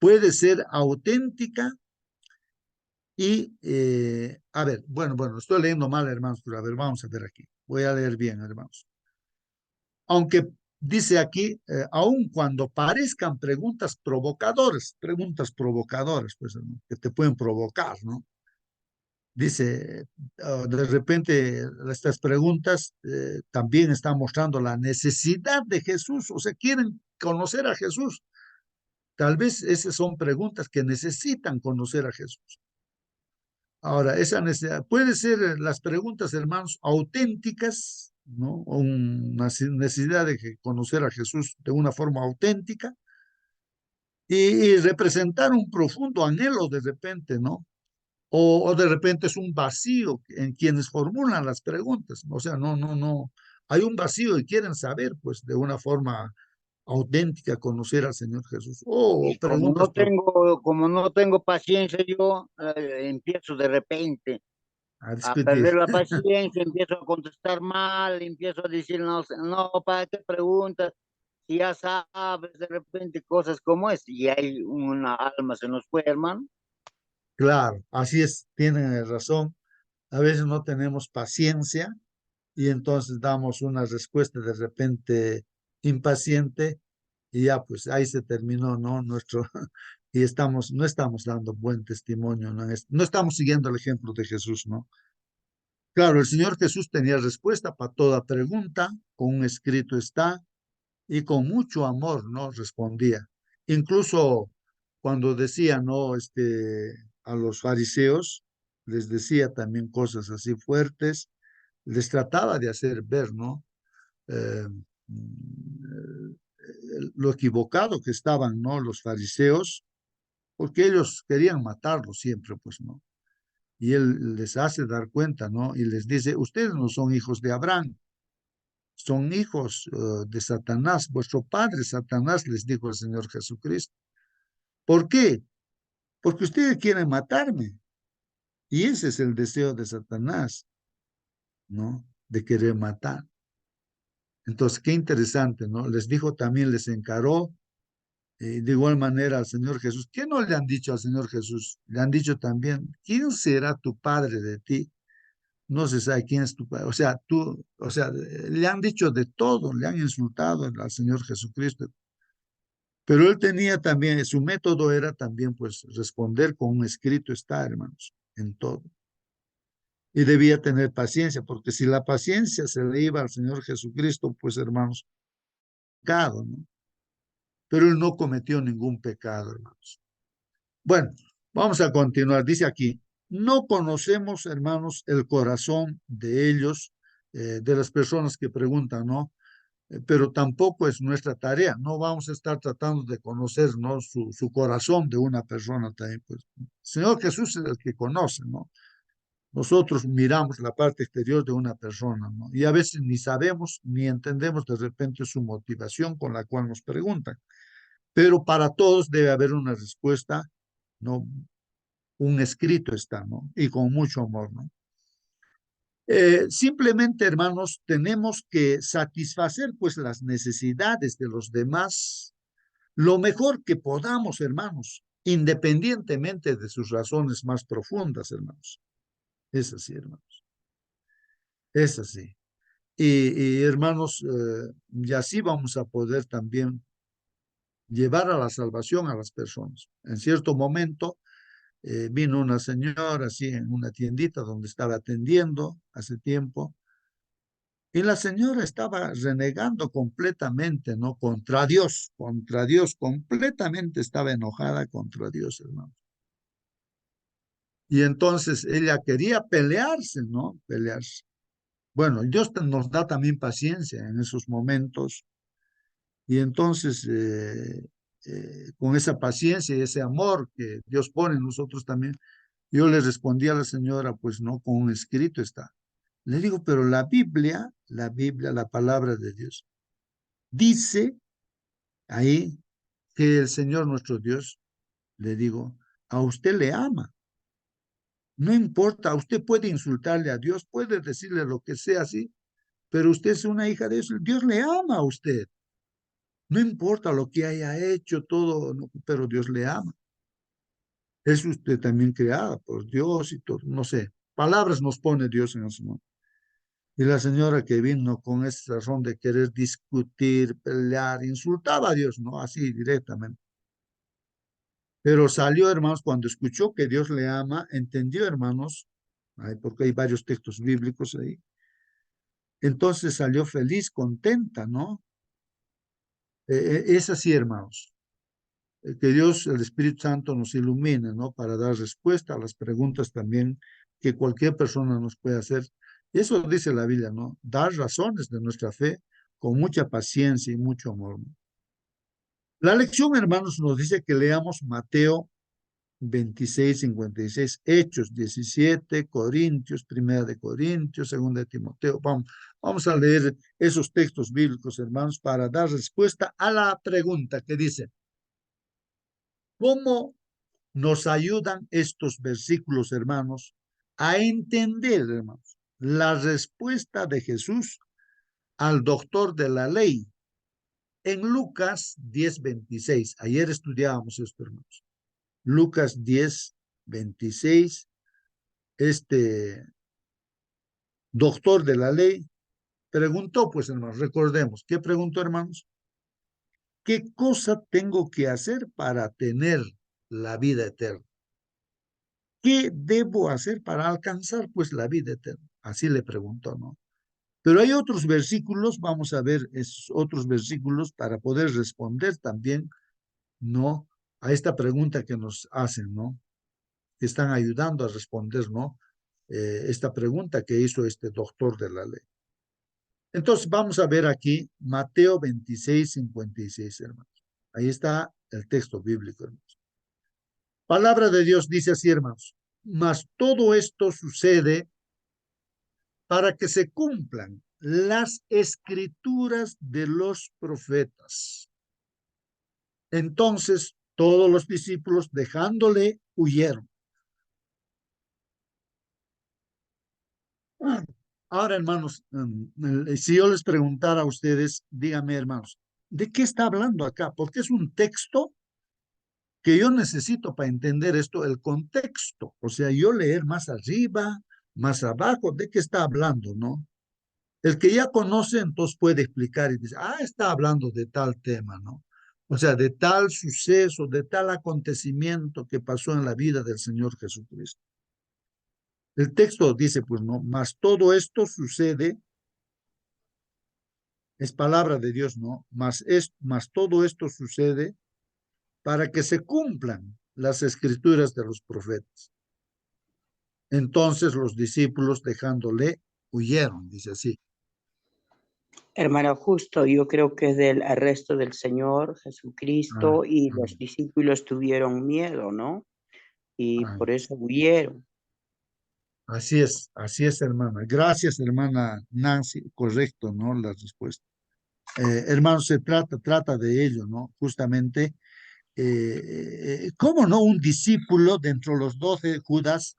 puede ser auténtica y, a ver, bueno, estoy leyendo mal, hermanos, pero a ver, vamos a ver aquí. Voy a leer bien, hermanos. Aunque dice aquí, aun cuando parezcan preguntas provocadoras, pues, ¿no?, que te pueden provocar, ¿no? Dice, de repente estas preguntas también están mostrando la necesidad de Jesús, o sea, quieren conocer a Jesús. Tal vez esas son preguntas que necesitan conocer a Jesús. Ahora, esa necesidad, puede ser las preguntas, hermanos, auténticas, ¿no? O una necesidad de conocer a Jesús de una forma auténtica y representar un profundo anhelo de repente, ¿no? O de repente es un vacío en quienes formulan las preguntas. O sea, no. Hay un vacío y quieren saber, pues, de una forma auténtica, conocer al Señor Jesús. O Y preguntas, como no tengo paciencia, yo empiezo de repente a a discutir. perder la paciencia, empiezo a contestar mal, empiezo a decir, no, no, ¿para qué preguntas? Si ya sabes de repente cosas como es, y hay una alma se nos fue, hermano. Claro, así es, tienen razón. A veces no tenemos paciencia y entonces damos una respuesta de repente impaciente y ya pues ahí se terminó, ¿no? Y no estamos dando buen testimonio, ¿no? No estamos siguiendo el ejemplo de Jesús, ¿no? Claro, el Señor Jesús tenía respuesta para toda pregunta, con un escrito está, y con mucho amor, ¿no? Respondía. Incluso cuando decía, ¿no? A los fariseos, les decía también cosas así fuertes, les trataba de hacer ver, ¿no? Eh, lo equivocado que estaban, ¿no? Los fariseos, porque ellos querían matarlo siempre, pues, ¿no? Y él les hace dar cuenta, ¿no? Y les dice, ustedes no son hijos de Abraham, son hijos de Satanás. Vuestro padre Satanás, les dijo el Señor Jesucristo. ¿Por qué? Porque ustedes quieren matarme. Y ese es el deseo de Satanás, ¿no? De querer matar. Entonces, qué interesante, ¿no? Les dijo también, les encaró de igual manera al Señor Jesús. ¿Qué no le han dicho al Señor Jesús? Le han dicho también, ¿quién será tu padre de ti? No se sabe quién es tu padre. O sea, le han dicho de todo, le han insultado al Señor Jesucristo. Pero él tenía también, su método era también, pues, responder con un escrito está, hermanos, en todo. Y debía tener paciencia, porque si la paciencia se le iba al Señor Jesucristo, pues, hermanos, pecado, ¿no? Pero él no cometió ningún pecado, hermanos. Bueno, vamos a continuar. Dice aquí, no conocemos, hermanos, el corazón de ellos, de las personas que preguntan, ¿no? Pero tampoco es nuestra tarea. No vamos a estar tratando de conocer, ¿no? Su corazón de una persona también. Pues. Señor Jesús es el que conoce, ¿no? Nosotros miramos la parte exterior de una persona, ¿no? Y a veces ni sabemos ni entendemos de repente su motivación con la cual nos preguntan. Pero para todos debe haber una respuesta, ¿no? Un escrito está, ¿no? Y con mucho amor, ¿no? Simplemente, hermanos, tenemos que satisfacer pues las necesidades de los demás lo mejor que podamos, hermanos, independientemente de sus razones más profundas, hermanos. Es así, hermanos. Es así. Hermanos, y así vamos a poder también llevar a la salvación a las personas. En cierto momento vino una señora así en una tiendita donde estaba atendiendo hace tiempo. Y la señora estaba renegando completamente, ¿no? Contra Dios, completamente estaba enojada contra Dios, hermano. Y entonces ella quería pelearse, ¿no? Pelearse. Bueno, Dios nos da también paciencia en esos momentos. Y entonces, con esa paciencia y ese amor que Dios pone en nosotros también, yo le respondí a la señora, pues no, con un escrito está. Le digo, pero la palabra de Dios, dice ahí que el Señor nuestro Dios, le digo, a usted le ama. No importa, usted puede insultarle a Dios, puede decirle lo que sea así, pero usted es una hija de Dios, Dios le ama a usted. No importa lo que haya hecho, todo, no, pero Dios le ama. Es usted también creada por Dios y todo, no sé. Palabras nos pone Dios en su mano. Y la señora que vino con esa razón de querer discutir, pelear, insultaba a Dios, ¿no? Así directamente. Pero salió, hermanos, cuando escuchó que Dios le ama, entendió, hermanos, porque hay varios textos bíblicos ahí. Entonces salió feliz, contenta, ¿no? Es así, hermanos. que Dios, el Espíritu Santo, nos ilumine, ¿no? Para dar respuesta a las preguntas también que cualquier persona nos puede hacer. Y eso dice la Biblia, ¿no? Dar razones de nuestra fe con mucha paciencia y mucho amor, ¿no? La lección, hermanos, nos dice que leamos Mateo 26, 56, Hechos 17, Corintios, Primera de Corintios, Segunda de Timoteo. Vamos a leer esos textos bíblicos, hermanos, para dar respuesta a la pregunta que dice, ¿cómo nos ayudan estos versículos, hermanos, a entender, hermanos, la respuesta de Jesús al doctor de la ley en Lucas 10:26? Ayer estudiábamos esto, hermanos. Lucas 10:26, este doctor de la ley preguntó, pues, hermanos, recordemos, ¿qué preguntó, hermanos? ¿Qué cosa tengo que hacer para tener la vida eterna? ¿Qué debo hacer para alcanzar, pues, la vida eterna? Así le preguntó, ¿no? Pero hay otros versículos, vamos a ver esos otros versículos para poder responder también, ¿no? A esta pregunta que nos hacen, ¿no? Que están ayudando a responder, ¿no? Esta pregunta que hizo este doctor de la ley. Entonces, vamos a ver aquí Mateo 26:56, hermanos. Ahí está el texto bíblico, hermanos. Palabra de Dios dice así, hermanos. Mas todo esto sucede para que se cumplan las escrituras de los profetas. Entonces, todos los discípulos, dejándole, huyeron. Ahora, hermanos, si yo les preguntara a ustedes, díganme, hermanos, ¿de qué está hablando acá? Porque es un texto que yo necesito para entender esto, el contexto. O sea, yo leer más arriba, más abajo, ¿de qué está hablando, no? El que ya conoce, entonces puede explicar y dice, está hablando de tal tema, ¿no? O sea, de tal suceso, de tal acontecimiento que pasó en la vida del Señor Jesucristo. El texto dice, pues, no, mas todo esto sucede, es palabra de Dios, ¿no? Mas todo esto sucede para que se cumplan las escrituras de los profetas. Entonces los discípulos, dejándole, huyeron, dice así. Hermano, justo yo creo que es del arresto del Señor Jesucristo y los discípulos tuvieron miedo, ¿no? Y por eso huyeron. Así es, hermana. Gracias, hermana Nancy. Correcto, ¿no? La respuesta. Hermanos, se trata de ello, ¿no? Justamente, ¿cómo no? Un discípulo dentro de los 12, Judas,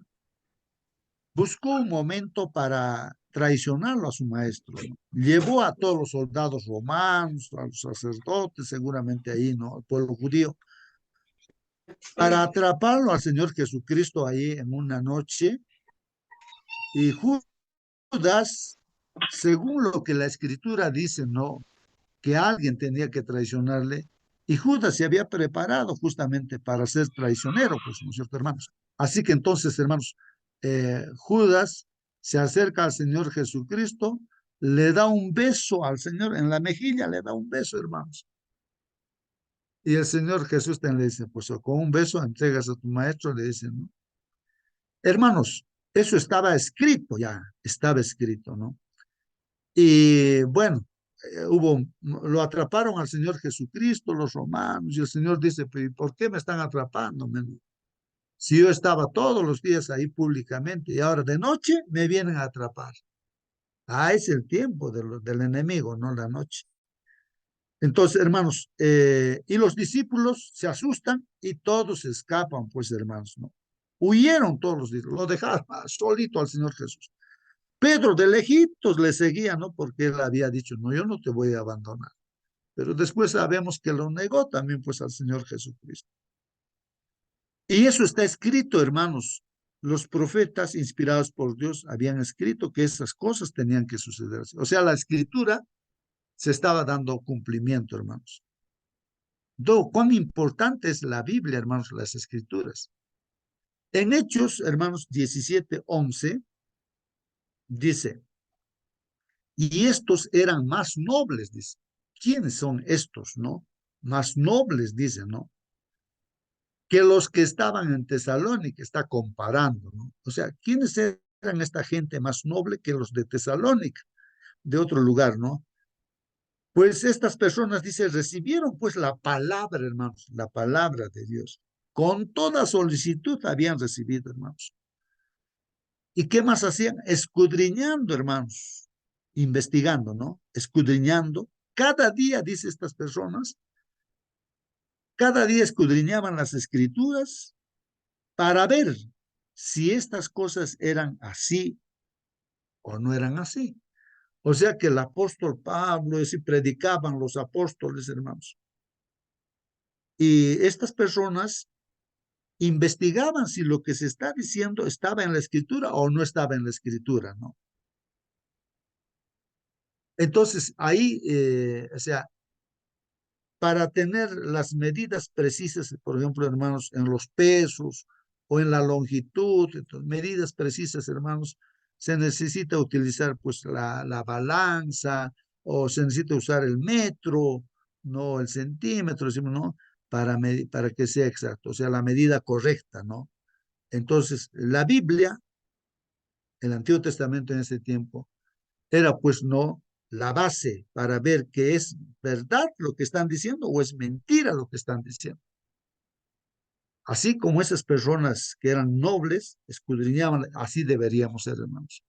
buscó un momento para traicionarlo a su maestro, ¿no? Llevó a todos los soldados romanos, a los sacerdotes, seguramente ahí, ¿no? Al pueblo judío, para atraparlo al Señor Jesucristo ahí en una noche. Y Judas, según lo que la Escritura dice, ¿no? Que alguien tenía que traicionarle, y Judas se había preparado justamente para ser traicionero, pues, ¿no es cierto, hermanos? Así que entonces, hermanos, Judas se acerca al Señor Jesucristo, le da un beso al Señor en la mejilla, le da un beso, hermanos. Y el Señor Jesús también le dice, pues con un beso entregas a tu maestro, le dice, ¿no? Hermanos, eso estaba escrito ya, estaba escrito, ¿no? Y bueno, lo atraparon al Señor Jesucristo, los romanos, y el Señor dice, ¿por qué me están atrapando? Si yo estaba todos los días ahí públicamente y ahora de noche me vienen a atrapar. Es el tiempo del enemigo, no la noche. Entonces, hermanos, y los discípulos se asustan y todos escapan, pues, hermanos, ¿no? Huyeron todos los discípulos, lo dejaron solito al Señor Jesús. Pedro de lejitos le seguía, ¿no? Porque él había dicho, no, yo no te voy a abandonar. Pero después sabemos que lo negó también, pues, al Señor Jesucristo. Y eso está escrito, hermanos. Los profetas inspirados por Dios habían escrito que esas cosas tenían que suceder. O sea, la escritura se estaba dando cumplimiento, hermanos. Cuán importante es la Biblia, hermanos, las escrituras. En Hechos, hermanos, 17:11, dice, y estos eran más nobles, dice. ¿Quiénes son estos, no? Más nobles, dice, ¿no? que los que estaban en Tesalónica, está comparando, ¿no? O sea, ¿quiénes eran esta gente más noble que los de Tesalónica, de otro lugar, ¿no? Pues estas personas, dice, recibieron pues la palabra, hermanos, la palabra de Dios. Con toda solicitud habían recibido, hermanos. ¿Y qué más hacían? Escudriñando, hermanos, investigando, ¿no? Escudriñando. Cada día, dice estas personas, cada día escudriñaban las escrituras para ver si estas cosas eran así o no eran así. O sea que el apóstol Pablo, si predicaban los apóstoles, hermanos. Y estas personas investigaban si lo que se está diciendo estaba en la escritura o no estaba en la escritura, ¿no? Entonces, ahí, o sea, para tener las medidas precisas, por ejemplo, hermanos, en los pesos o en la longitud, entonces, medidas precisas, hermanos, se necesita utilizar pues la balanza o se necesita usar el metro, no el centímetro, decimos, ¿no? Para que sea exacto, o sea, la medida correcta, ¿no? Entonces, la Biblia, el Antiguo Testamento en ese tiempo, era pues no la base para ver que es verdad lo que están diciendo o es mentira lo que están diciendo. Así como esas personas que eran nobles escudriñaban, así deberíamos ser, hermanos.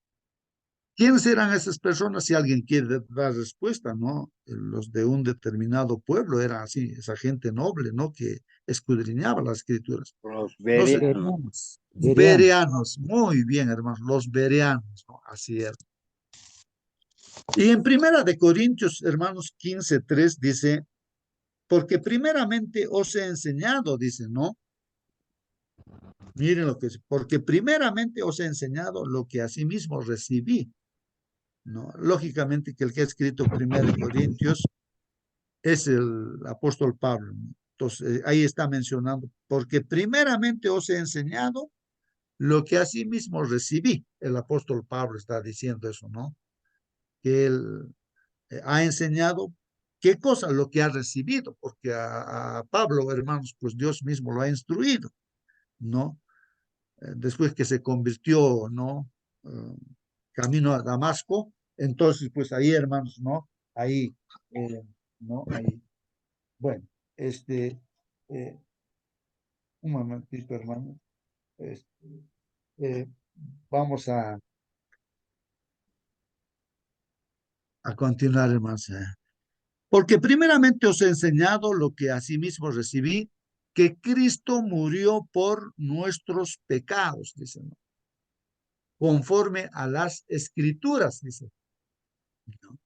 ¿Quiénes eran esas personas? Si alguien quiere dar respuesta, ¿no? Los de un determinado pueblo eran así, esa gente noble, ¿no? Que escudriñaba las escrituras. Los No sé, bereanos. bereanos, muy bien, hermanos, los bereanos, ¿no? Así es. Y en Primera de Corintios, hermanos, 15:3 dice, porque primeramente os he enseñado, dice, ¿no? Miren lo que es, porque primeramente os he enseñado lo que asimismo recibí, ¿no? Lógicamente que el que ha escrito Primera de Corintios es el apóstol Pablo, ¿no? Entonces, ahí está mencionando, porque primeramente os he enseñado lo que asimismo recibí. El apóstol Pablo está diciendo eso, ¿no? Que él ha enseñado qué cosa, lo que ha recibido, porque a Pablo, hermanos, pues Dios mismo lo ha instruido, ¿no? Después que se convirtió, ¿no? Camino a Damasco, entonces, pues ahí, hermanos, ¿no? Ahí, ¿no? Ahí. Bueno, eh, un momentito, hermanos. Este, eh, vamos a continuar, hermanos. Porque primeramente os he enseñado lo que asimismo recibí, que Cristo murió por nuestros pecados, dice, ¿no? Conforme a las escrituras, dice, ¿no?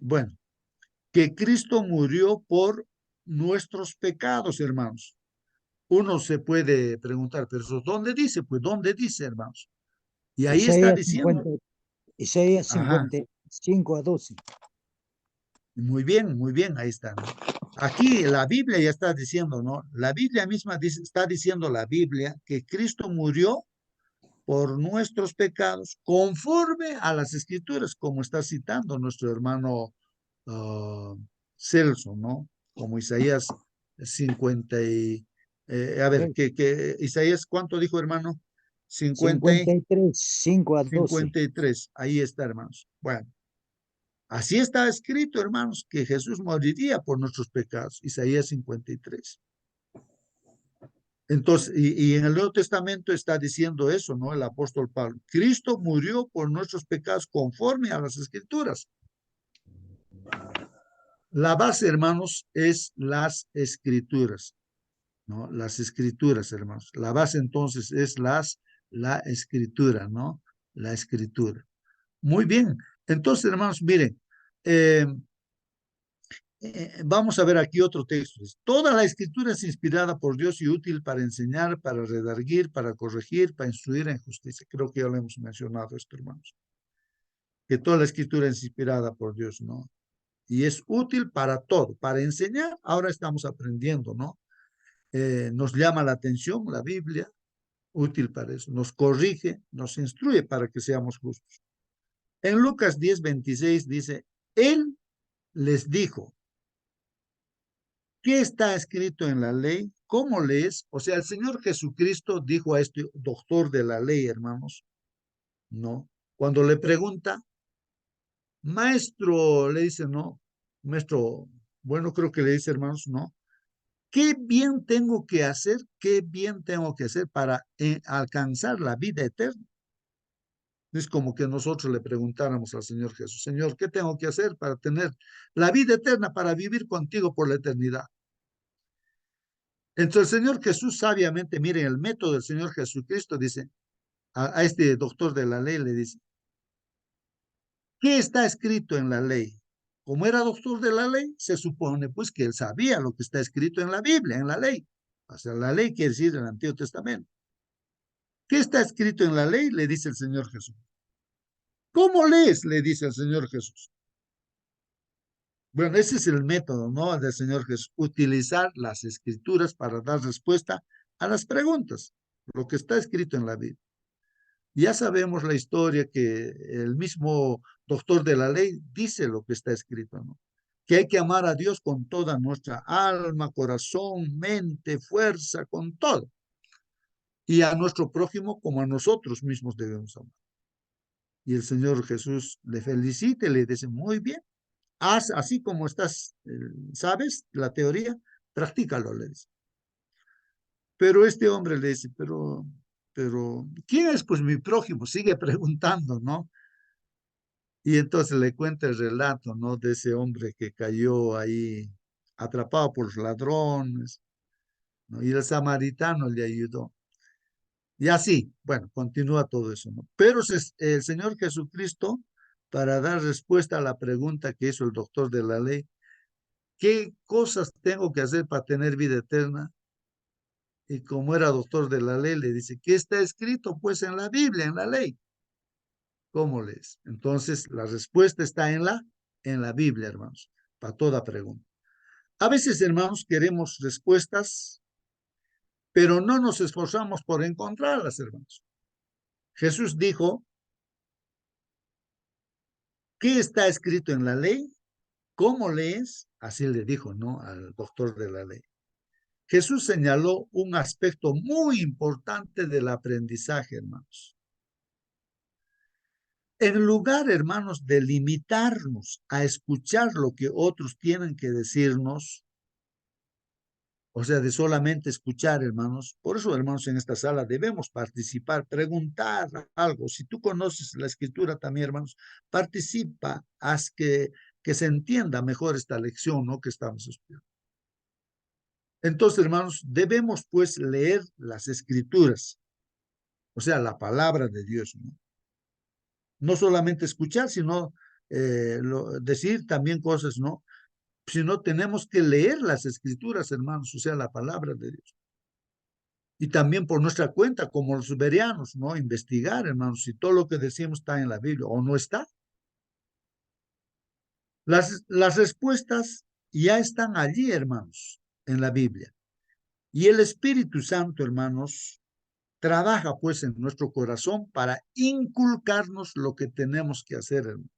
Bueno, que Cristo murió por nuestros pecados, hermanos. Uno se puede preguntar, pero ¿dónde dice? Pues, ¿dónde dice, hermanos? Y ahí está Isaías diciendo, 50, Isaías ajá, 55:12. muy bien, ahí está, ¿no? Aquí la Biblia ya está diciendo, ¿no? La Biblia misma dice, está diciendo la Biblia que Cristo murió por nuestros pecados conforme a las escrituras, como está citando nuestro hermano Celso, ¿no? Como Isaías 50 y, a ver, Isaías, ¿cuánto dijo, hermano? 53, 5-12. 53, ahí está, hermanos. Bueno, así está escrito, hermanos, que Jesús moriría por nuestros pecados, Isaías 53. Entonces, y en el Nuevo Testamento está diciendo eso, ¿no? El apóstol Pablo. Cristo murió por nuestros pecados conforme a las escrituras. La base, hermanos, es las escrituras, ¿no? Las escrituras, hermanos. La base entonces es la escritura, ¿no? La escritura. Muy bien. Entonces, hermanos, miren, vamos a ver aquí otro texto. Toda la escritura es inspirada por Dios y útil para enseñar, para redarguir, para corregir, para instruir en justicia. Creo que ya lo hemos mencionado esto, hermanos. Que toda la escritura es inspirada por Dios, ¿no? Y es útil para todo, para enseñar. Ahora estamos aprendiendo, ¿no? Nos llama la atención la Biblia, útil para eso. Nos corrige, nos instruye para que seamos justos. En Lucas 10:26 dice, Él les dijo, ¿Qué está escrito en la ley? ¿Cómo lees? O sea, el Señor Jesucristo dijo a este doctor de la ley, hermanos, ¿no? Cuando le pregunta, maestro, le dice, no, maestro, bueno, creo que le dice, hermanos, no, ¿qué bien tengo que hacer? ¿Qué bien tengo que hacer para alcanzar la vida eterna? Es como que nosotros le preguntáramos al Señor Jesús, Señor, ¿qué tengo que hacer para tener la vida eterna, para vivir contigo por la eternidad? Entonces el Señor Jesús sabiamente, miren el método del Señor Jesucristo, dice, a este doctor de la ley le dice, ¿qué está escrito en la ley? Como era doctor de la ley, se supone pues que él sabía lo que está escrito en la Biblia, en la ley. O sea, la ley quiere decir el Antiguo Testamento. ¿Qué está escrito en la ley? Le dice el Señor Jesús. ¿Cómo lees? Le dice el Señor Jesús. Bueno, ese es el método, ¿no? Del Señor Jesús, utilizar las escrituras para dar respuesta a las preguntas, lo que está escrito en la Biblia. Ya sabemos la historia que el mismo doctor de la ley dice lo que está escrito, ¿no? Que hay que amar a Dios con toda nuestra alma, corazón, mente, fuerza, con todo. Y a nuestro prójimo como a nosotros mismos debemos amar. Y el Señor Jesús le felicita y le dice, muy bien, haz así como estás, sabes la teoría, practícalo, le dice. Pero este hombre le dice, ¿quién es pues mi prójimo? Sigue preguntando, ¿no? Y entonces le cuenta el relato, ¿no? De ese hombre que cayó ahí atrapado por los ladrones, ¿no? Y el samaritano le ayudó. Y así, bueno, continúa todo eso, ¿no? Pero el Señor Jesucristo, para dar respuesta a la pregunta que hizo el doctor de la ley, ¿qué cosas tengo que hacer para tener vida eterna? Y como era doctor de la ley, le dice, ¿qué está escrito pues en la Biblia, en la ley? ¿Cómo lees? Entonces, la respuesta está en la Biblia, hermanos, para toda pregunta. A veces, hermanos, queremos respuestas, pero no nos esforzamos por encontrarlas, hermanos. Jesús dijo, ¿qué está escrito en la ley? ¿Cómo lees? Así le dijo, ¿no? Al doctor de la ley. Jesús señaló un aspecto muy importante del aprendizaje, hermanos. En lugar, hermanos, de limitarnos a escuchar lo que otros tienen que decirnos, o sea, de solamente escuchar, hermanos. Por eso, hermanos, en esta sala debemos participar, preguntar algo. Si tú conoces la escritura también, hermanos, participa, haz que se entienda mejor esta lección, ¿no? Que estamos estudiando. Entonces, hermanos, debemos pues leer las escrituras, o sea, la palabra de Dios, ¿no? No solamente escuchar, sino decir también cosas, ¿no? Sino tenemos que leer las escrituras, hermanos, o sea, la palabra de Dios. Y también por nuestra cuenta, como los bereanos, ¿no? Investigar, hermanos, si todo lo que decimos está en la Biblia o no está. Las respuestas ya están allí, hermanos, en la Biblia. Y el Espíritu Santo, hermanos, trabaja pues en nuestro corazón para inculcarnos lo que tenemos que hacer, hermanos.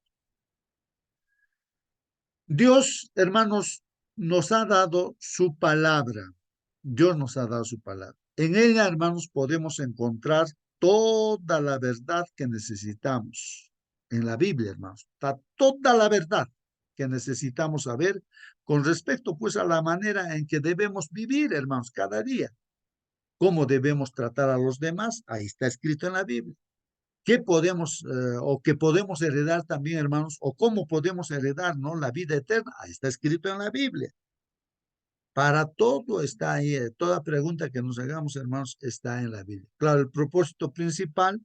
Dios, hermanos, nos ha dado su palabra. Dios nos ha dado su palabra. En ella, hermanos, podemos encontrar toda la verdad que necesitamos. En la Biblia, hermanos, está toda la verdad que necesitamos saber con respecto, pues, a la manera en que debemos vivir, hermanos, cada día. Cómo debemos tratar a los demás, ahí está escrito en la Biblia. ¿Qué podemos o que podemos heredar también, hermanos? O cómo podemos heredar, ¿no? La vida eterna, ahí está escrito en la Biblia. Para todo está ahí, toda pregunta que nos hagamos, hermanos, está en la Biblia. Claro, el propósito principal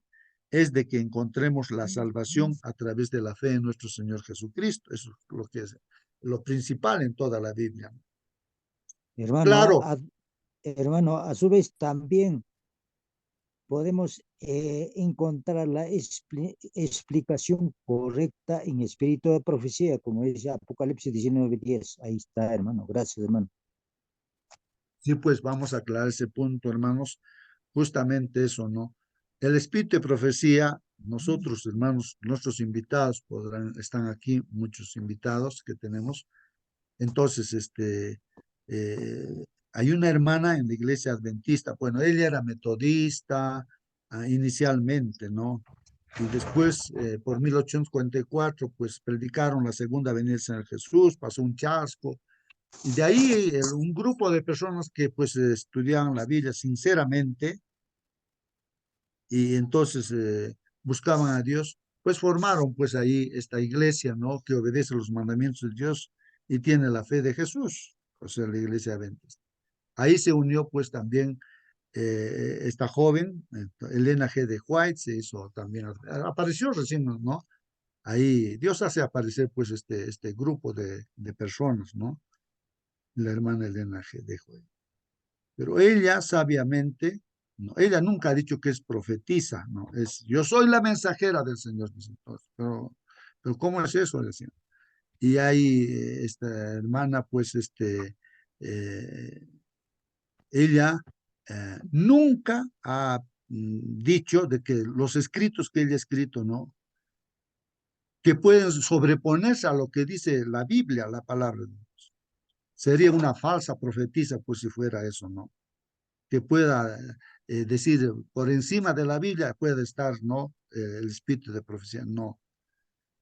es de que encontremos la salvación a través de la fe en nuestro Señor Jesucristo. Eso es lo que es lo principal en toda la Biblia. Hermano, Claro, hermano, a su vez también podemos encontrar la explicación correcta en espíritu de profecía, como dice Apocalipsis 19:10. Ahí está, hermano. Gracias, hermano. sí, pues vamos a aclarar ese punto, hermanos. Justamente eso, ¿no? El espíritu de profecía, nosotros, hermanos, nuestros invitados están aquí, muchos invitados que tenemos. Entonces, hay una hermana en la iglesia adventista, bueno, ella era metodista inicialmente, ¿no? Y después, por 1844, pues predicaron la segunda venida del Señor Jesús, pasó un chasco, y de ahí un grupo de personas que pues estudiaban la Biblia sinceramente, y entonces buscaban a Dios, pues formaron pues ahí esta iglesia, ¿no? Que obedece los mandamientos de Dios y tiene la fe de Jesús, o sea, la iglesia adventista. Ahí se unió pues también esta joven, Elena G. de White, se hizo también, apareció recién, ¿no? Ahí Dios hace aparecer pues este grupo de personas, ¿no? La hermana Elena G. de White. Pero ella sabiamente, no, ella nunca ha dicho que es profetisa, ¿no? Yo soy la mensajera del Señor, dice entonces, pero ¿cómo es eso? Decía. Y ahí esta hermana, pues, ella nunca ha dicho de que los escritos que ella ha escrito, ¿no? Que pueden sobreponerse a lo que dice la Biblia, la palabra de Dios. Sería una falsa profetisa, pues, si fuera eso, ¿no? Que pueda decir por encima de la Biblia puede estar, ¿no? El espíritu de profecía, no.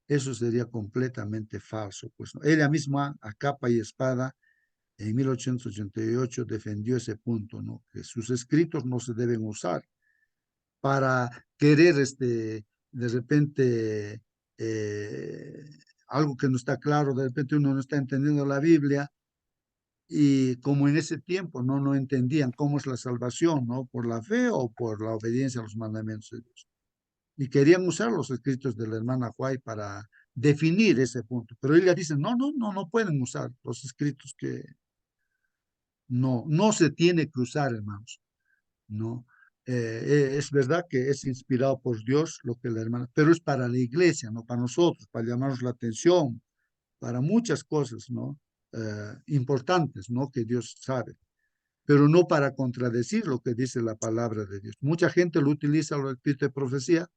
Eso sería completamente falso, pues, ¿no? Ella misma, a capa y espada, en 1888 defendió ese punto, ¿no? Que sus escritos no se deben usar para querer, de repente, eh, algo que no está claro, de repente uno no está entendiendo la Biblia, y como en ese tiempo no entendían cómo es la salvación, ¿no? Por la fe o por la obediencia a los mandamientos de Dios. Y querían usar los escritos de la hermana White para definir ese punto. Pero ella dice, no pueden usar los escritos que no se tiene que usar, hermanos, ¿no? Es verdad que es inspirado por Dios lo que la hermana, pero es para la iglesia, no para nosotros, para llamarnos la atención, para muchas cosas, ¿no? Importantes, ¿no? Que Dios sabe, pero no para contradecir lo que dice la palabra de Dios. Mucha gente lo utiliza, lo escrito de profecía,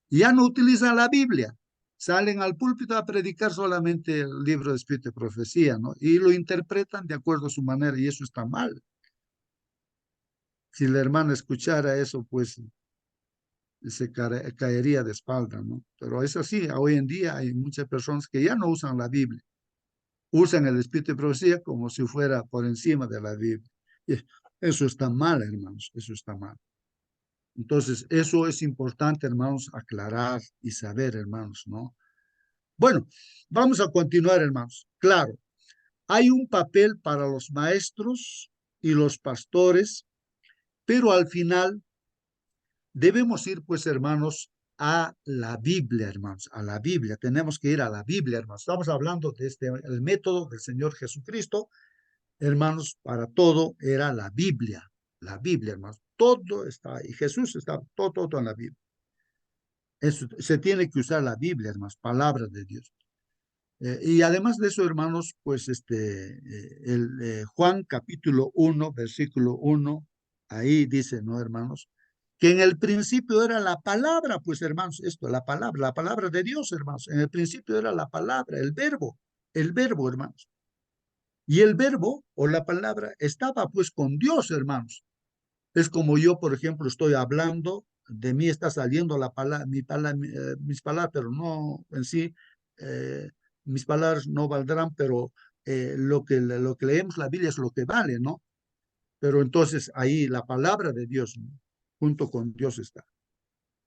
y ya no utilizan la Biblia. Salen al púlpito a predicar solamente el libro de espíritu de profecía, ¿no? Y lo interpretan de acuerdo a su manera, y eso está mal. Si la hermana escuchara eso, pues se caería de espalda, ¿no? Pero es así, hoy en día hay muchas personas que ya no usan la Biblia, usan el espíritu de profecía como si fuera por encima de la Biblia. Y eso está mal, hermanos, eso está mal. Entonces, eso es importante, hermanos, aclarar y saber, hermanos, ¿no? Bueno, vamos a continuar, hermanos. Claro, hay un papel para los maestros y los pastores, pero al final debemos ir, pues, hermanos, a la Biblia, hermanos, a la Biblia. Tenemos que ir a la Biblia, hermanos. Estamos hablando de el método del Señor Jesucristo, hermanos, para todo era la Biblia, hermanos. Todo está ahí. Jesús está todo en la Biblia. Eso, se tiene que usar la Biblia, hermanos, palabra de Dios. Y además de eso, hermanos, pues Juan capítulo 1, versículo 1, ahí dice, ¿no, hermanos? Que en el principio era la palabra, pues hermanos, la palabra de Dios, hermanos. En el principio era la palabra, el verbo, hermanos. Y el verbo o la palabra estaba pues con Dios, hermanos. Es como yo, por ejemplo, estoy hablando, de mí está saliendo la palabra, mis palabras, pero no en sí, eh, mis palabras no valdrán, pero lo que leemos la Biblia es lo que vale, ¿no? Pero entonces ahí la palabra de Dios, ¿no? Junto con Dios está.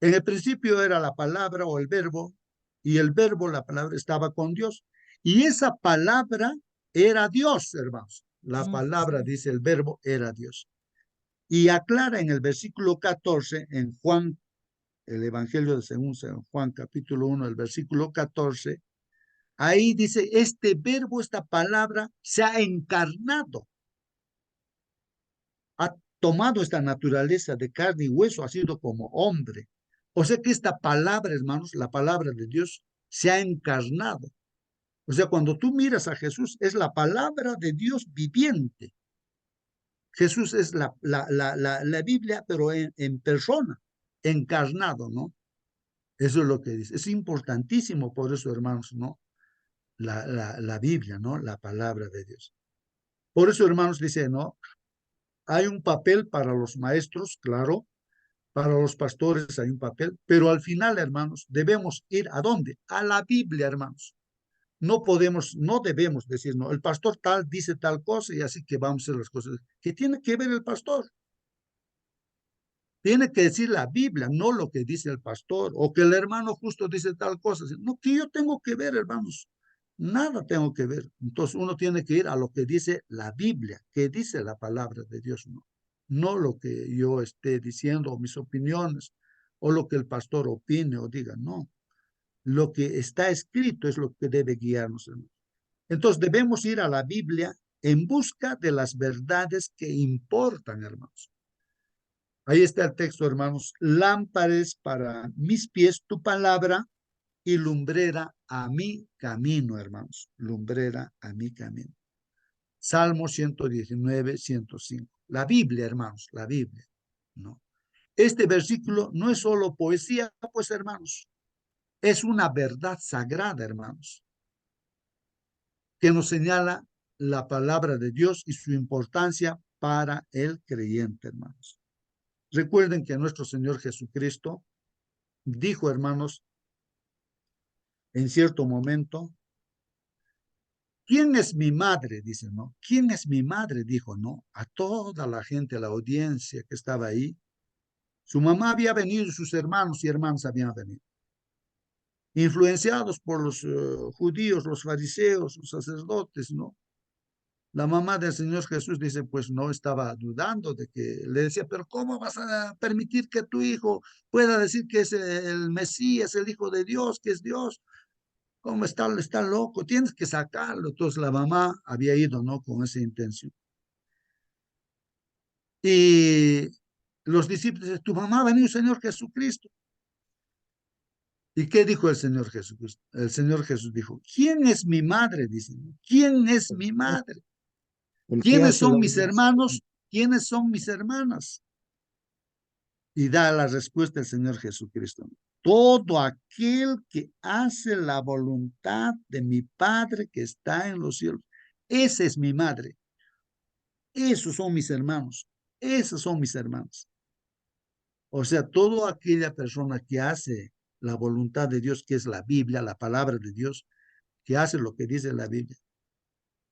En el principio era la palabra o el verbo, y el verbo, la palabra, estaba con Dios. Y esa palabra era Dios, hermanos. La palabra, dice el verbo, era Dios. Y aclara en el versículo 14, en Juan, el Evangelio de según San Juan, capítulo 1, el versículo 14, ahí dice, este verbo, esta palabra, se ha encarnado, ha tomado esta naturaleza de carne y hueso, ha sido como hombre. O sea que esta palabra, hermanos, la palabra de Dios, se ha encarnado. O sea, cuando tú miras a Jesús, es la palabra de Dios viviente. Jesús es la Biblia, pero en persona, encarnado, ¿no? Eso es lo que dice. Es importantísimo por eso, hermanos, ¿no? La Biblia, ¿no? La palabra de Dios. Por eso, hermanos, dice, ¿no? Hay un papel para los maestros, claro, para los pastores hay un papel, pero al final, hermanos, debemos ir ¿a dónde? A la Biblia, hermanos. No podemos, no debemos decir, no, el pastor tal dice tal cosa y así que vamos a hacer las cosas. ¿Qué tiene que ver el pastor? Tiene que decir la Biblia, no lo que dice el pastor, o que el hermano justo dice tal cosa. No, que yo tengo que ver, hermanos. Nada tengo que ver. Entonces uno tiene que ir a lo que dice la Biblia, que dice la palabra de Dios, no. No lo que yo esté diciendo, o mis opiniones, o lo que el pastor opine o diga, no. Lo que está escrito es lo que debe guiarnos, hermanos. Entonces debemos ir a la Biblia en busca de las verdades que importan, hermanos. Ahí está el texto, hermanos. Lámparas para mis pies tu palabra y lumbrera a mi camino, hermanos. Lumbrera a mi camino. Salmo 119, 105. La Biblia, hermanos, la Biblia. ¿No? Este versículo no es solo poesía, pues, hermanos. Es una verdad sagrada, hermanos, que nos señala la palabra de Dios y su importancia para el creyente, hermanos. Recuerden que nuestro Señor Jesucristo dijo, hermanos, en cierto momento, ¿quién es mi madre? Dice, ¿no? ¿Quién es mi madre? Dijo, ¿no? A toda la gente, a la audiencia que estaba ahí. Su mamá había venido, sus hermanos y hermanas habían venido. Influenciados por los judíos, los fariseos, los sacerdotes, ¿no? La mamá del Señor Jesús dice, pues no estaba dudando de que, le decía, pero ¿cómo vas a permitir que tu hijo pueda decir que es el Mesías, el Hijo de Dios, que es Dios? ¿Cómo está loco? Tienes que sacarlo. Entonces la mamá había ido, ¿no? Con esa intención. Y los discípulos dicen, tu mamá ha venido, Señor Jesucristo. ¿Y qué dijo el Señor Jesucristo? El Señor Jesús dijo, ¿quién es mi madre? Dicen, ¿quién es mi madre? El que ¿Quiénes hace la son mis voluntad. hermanos? ¿Quiénes son mis hermanas? Y da la respuesta el Señor Jesucristo. Todo aquel que hace la voluntad de mi Padre que está en los cielos. Esa es mi madre. Esos son mis hermanos. Esas son mis hermanos. O sea, toda aquella persona que hace la voluntad de Dios, que es la Biblia, la palabra de Dios, que hace lo que dice la Biblia.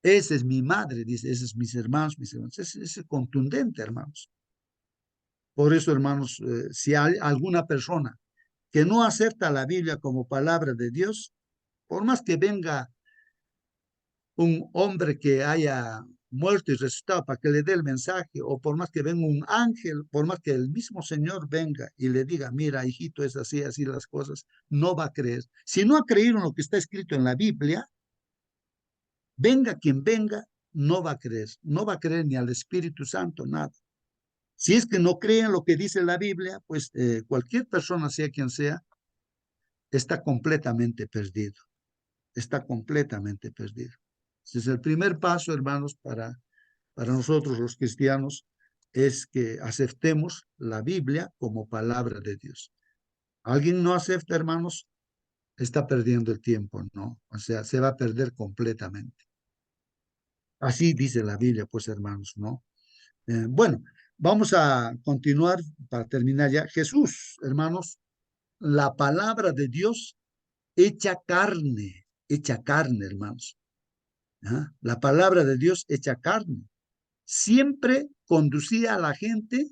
Esa es mi madre, dice, esos es mis hermanos, mis hermanos. Es contundente, hermanos. Por eso, hermanos, si hay alguna persona que no acepta la Biblia como palabra de Dios, por más que venga un hombre que haya muerto y resucitado para que le dé el mensaje, o por más que venga un ángel, por más que el mismo Señor venga y le diga, mira, hijito, es así, así las cosas, no va a creer. Si no ha creído en lo que está escrito en la Biblia, venga quien venga, no va a creer. No va a creer ni al Espíritu Santo, nada. Si es que no cree en lo que dice la Biblia, pues cualquier persona, sea quien sea, está completamente perdido. Está completamente perdido. Ese es el primer paso, hermanos, para nosotros los cristianos, es que aceptemos la Biblia como palabra de Dios. Alguien no acepta, hermanos, está perdiendo el tiempo, ¿no? O sea, se va a perder completamente. Así dice la Biblia, pues, hermanos, ¿no? Bueno, vamos a continuar para terminar ya. Jesús, hermanos, la palabra de Dios hecha carne, hermanos. ¿Ah? La palabra de Dios hecha carne. Siempre conducía a la gente,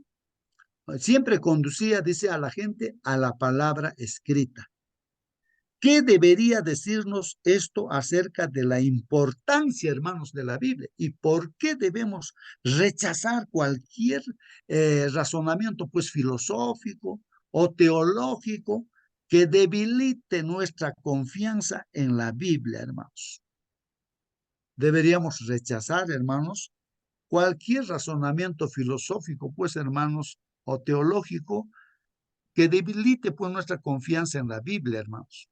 siempre conducía, dice, a la gente a la palabra escrita. ¿Qué debería decirnos esto acerca de la importancia, hermanos, de la Biblia? ¿Y por qué debemos rechazar cualquier razonamiento, pues, filosófico o teológico que debilite nuestra confianza en la Biblia, hermanos? Deberíamos rechazar, hermanos, cualquier razonamiento filosófico, pues, hermanos, o teológico que debilite, pues, nuestra confianza en la Biblia, hermanos.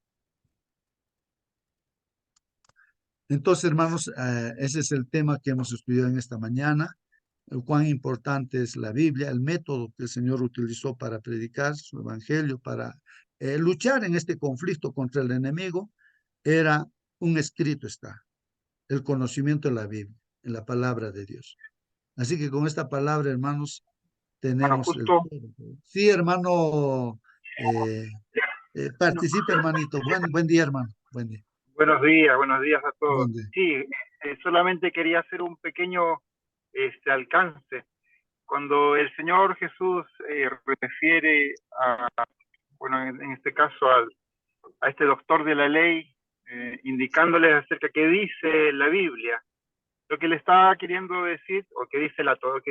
Entonces, hermanos, ese es el tema que hemos estudiado en esta mañana, cuán importante es la Biblia, el método que el Señor utilizó para predicar su evangelio, para luchar en este conflicto contra el enemigo, era un escrito está, el conocimiento de la Biblia. en la palabra de Dios. Así que con esta palabra, hermanos, Bueno, tenemos el... justo, Sí, hermano, bueno, participe, hermanito. Buen día, hermano. Buen día. buenos días a todos. Buen día. Sí, solamente quería hacer un pequeño alcance. Cuando el Señor Jesús refiere a, bueno, en este caso a este doctor de la ley, indicándoles acerca de qué dice la Biblia, lo que le está queriendo decir, o qué dice la Torá, qué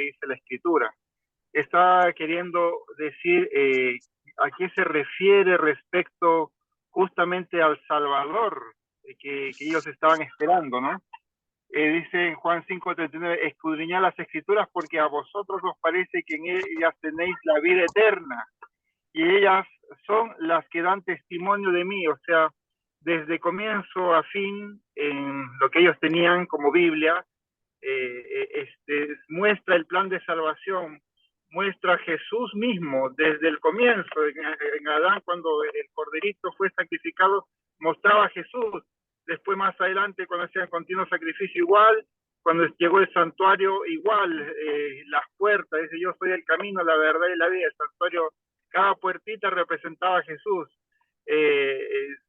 dice la Escritura, está queriendo decir a qué se refiere respecto justamente al Salvador que ellos estaban esperando, ¿no? Dice en Juan 5:39, escudriñad las Escrituras porque a vosotros os parece que en ellas tenéis la vida eterna, y ellas son las que dan testimonio de mí, o sea, desde comienzo a fin, en lo que ellos tenían como Biblia, muestra el plan de salvación, muestra a Jesús mismo desde el comienzo, en Adán, cuando el corderito fue sacrificado, mostraba a Jesús. Después, más adelante, cuando hacían continuo sacrificio, igual. Cuando llegó el santuario, igual. Las puertas, dice, yo soy el camino, la verdad y la vida. El santuario, cada puertita representaba a Jesús.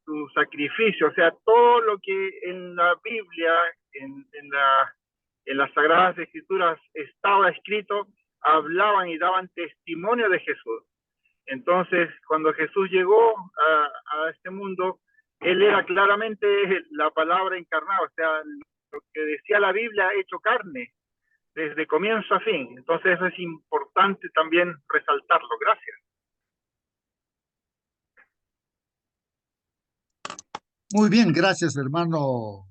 Su sacrificio, o sea, todo lo que en la Biblia, en las Sagradas Escrituras estaba escrito, hablaban y daban testimonio de Jesús. Entonces, cuando Jesús llegó a este mundo, Él era claramente la palabra encarnada, o sea, lo que decía la Biblia hecho carne, desde comienzo a fin. Entonces, eso es importante también resaltarlo. Gracias. Muy bien, gracias, hermano.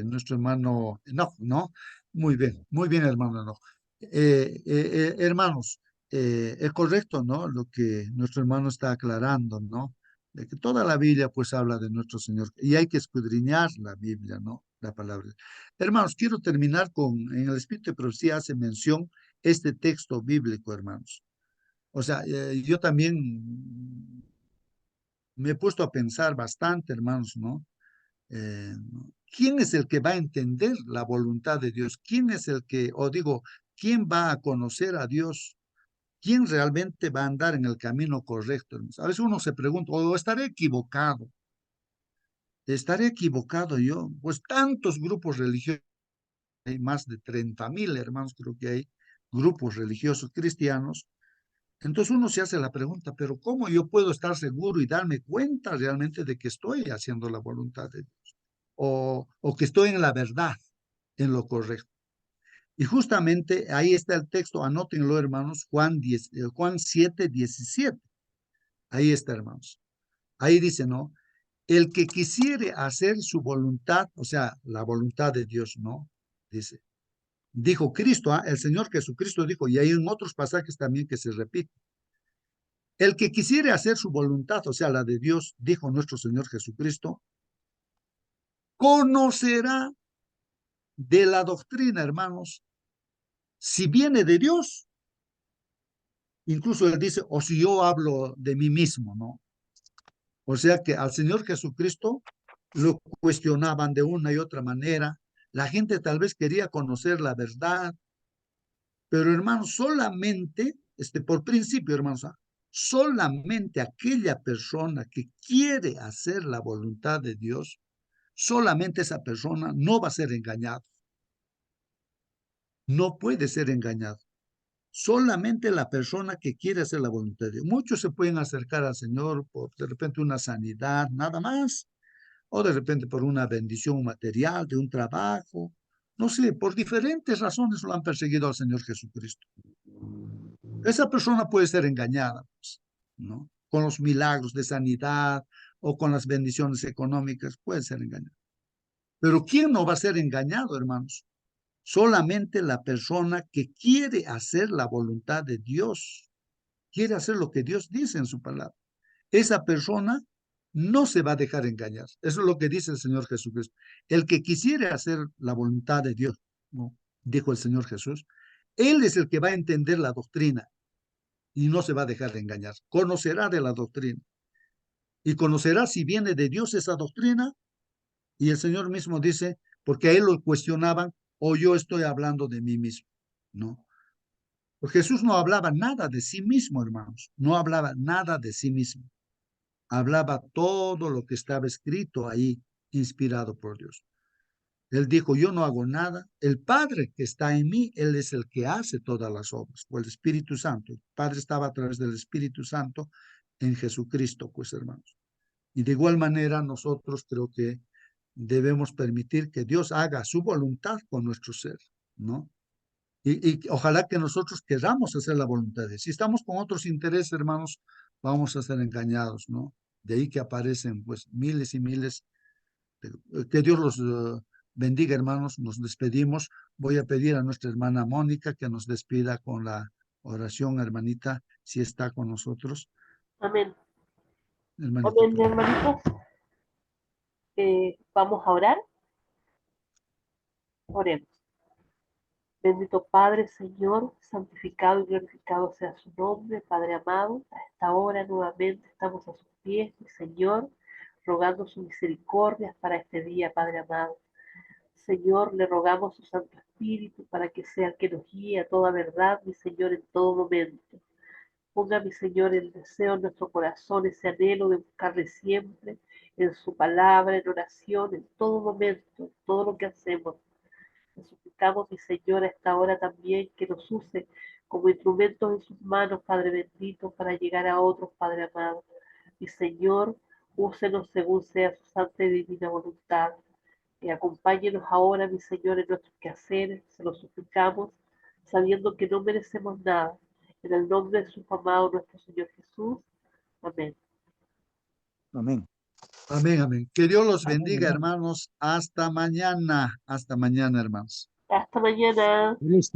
Nuestro hermano Enoch, ¿no? Muy bien, hermano Enoch. Hermanos, es correcto, ¿no? Lo que nuestro hermano está aclarando, ¿no? De que toda la Biblia, pues, habla de nuestro Señor y hay que escudriñar la Biblia, ¿no? La palabra. Hermanos, quiero terminar en el Espíritu de Profecía hace mención este texto bíblico, hermanos. O sea, yo también me he puesto a pensar bastante, hermanos, ¿no? ¿Quién es el que va a entender la voluntad de Dios? ¿Quién es el que, o digo, quién va a conocer a Dios? ¿Quién realmente va a andar en el camino correcto, hermanos? A veces uno se pregunta, o estaré equivocado. ¿Estaré equivocado yo? Pues tantos grupos religiosos, hay más de 30,000 hermanos, creo que hay grupos religiosos cristianos. Entonces uno se hace la pregunta, pero ¿cómo yo puedo estar seguro y darme cuenta realmente de que estoy haciendo la voluntad de Dios? O que estoy en la verdad, en lo correcto. Y justamente ahí está el texto, anótenlo, hermanos, Juan 7:17. Ahí está, hermanos. Ahí dice, ¿no? El que quisiere hacer su voluntad, o sea, la voluntad de Dios, ¿no? Dice, dijo Cristo, el Señor Jesucristo dijo, y hay en otros pasajes también que se repite. El que quisiere hacer su voluntad, o sea, la de Dios, dijo nuestro Señor Jesucristo, conocerá de la doctrina, hermanos, si viene de Dios. Incluso él dice, o si yo hablo de mí mismo, ¿no? O sea que al Señor Jesucristo lo cuestionaban de una y otra manera. La gente tal vez quería conocer la verdad, pero hermanos, solamente, por principio, hermanos, solamente aquella persona que quiere hacer la voluntad de Dios, solamente esa persona no va a ser engañada. No puede ser engañado. Solamente la persona que quiere hacer la voluntad de Dios. Muchos se pueden acercar al Señor por de repente una sanidad, nada más, o de repente por una bendición material, de un trabajo. No sé, por diferentes razones lo han perseguido al Señor Jesucristo. Esa persona puede ser engañada, pues, ¿no? Con los milagros de sanidad o con las bendiciones económicas, puede ser engañada. Pero ¿quién no va a ser engañado, hermanos? Solamente la persona que quiere hacer la voluntad de Dios, quiere hacer lo que Dios dice en su palabra. Esa persona no se va a dejar engañar. Eso es lo que dice el Señor Jesucristo. El que quisiere hacer la voluntad de Dios, ¿no? Dijo el Señor Jesús, Él es el que va a entender la doctrina y no se va a dejar engañar. Conocerá de la doctrina y conocerá si viene de Dios esa doctrina. Y el Señor mismo dice, porque a él lo cuestionaban, o yo estoy hablando de mí mismo, ¿no? Porque Jesús no hablaba nada de sí mismo, hermanos, no hablaba nada de sí mismo, hablaba todo lo que estaba escrito ahí, inspirado por Dios. Él dijo, yo no hago nada, el Padre que está en mí, Él es el que hace todas las obras, o el Espíritu Santo. El Padre estaba a través del Espíritu Santo en Jesucristo, pues hermanos. Y de igual manera nosotros creo que debemos permitir que Dios haga su voluntad con nuestro ser, ¿no? Y ojalá que nosotros queramos hacer la voluntad de Dios. Si estamos con otros intereses, hermanos, vamos a ser engañados, ¿no? De ahí que aparecen pues miles y miles. Que Dios los bendiga, hermanos. Nos despedimos. Voy a pedir a nuestra hermana Mónica que nos despida con la oración, hermanita, si está con nosotros. Amén. Hermanita, Amén, hermanitos. Vamos a orar. Oremos. Bendito Padre, Señor, santificado y glorificado sea su nombre, Padre amado. A esta hora nuevamente estamos a sus pies, mi Señor, rogando su misericordia para este día, Padre amado. Señor, le rogamos su Santo Espíritu para que sea el que nos guíe a toda verdad, mi Señor, en todo momento. Ponga, mi Señor, el deseo en nuestro corazón, ese anhelo de buscarle siempre en su palabra, en oración, en todo momento, en todo lo que hacemos. Te suplicamos, mi Señor, a esta hora también que nos use como instrumentos en sus manos, Padre bendito, para llegar a otros, Padre amado. Mi Señor, úsenos según sea su santa y divina voluntad. Y acompáñenos ahora, mi Señor, en nuestros quehaceres, se lo suplicamos, sabiendo que no merecemos nada. En el nombre de su amado, nuestro Señor Jesús. Amén. Amén. amén, amén. Que Dios los Amén, bendiga, hermano. hermanos. Hasta mañana, hermanos. Hasta mañana. Feliz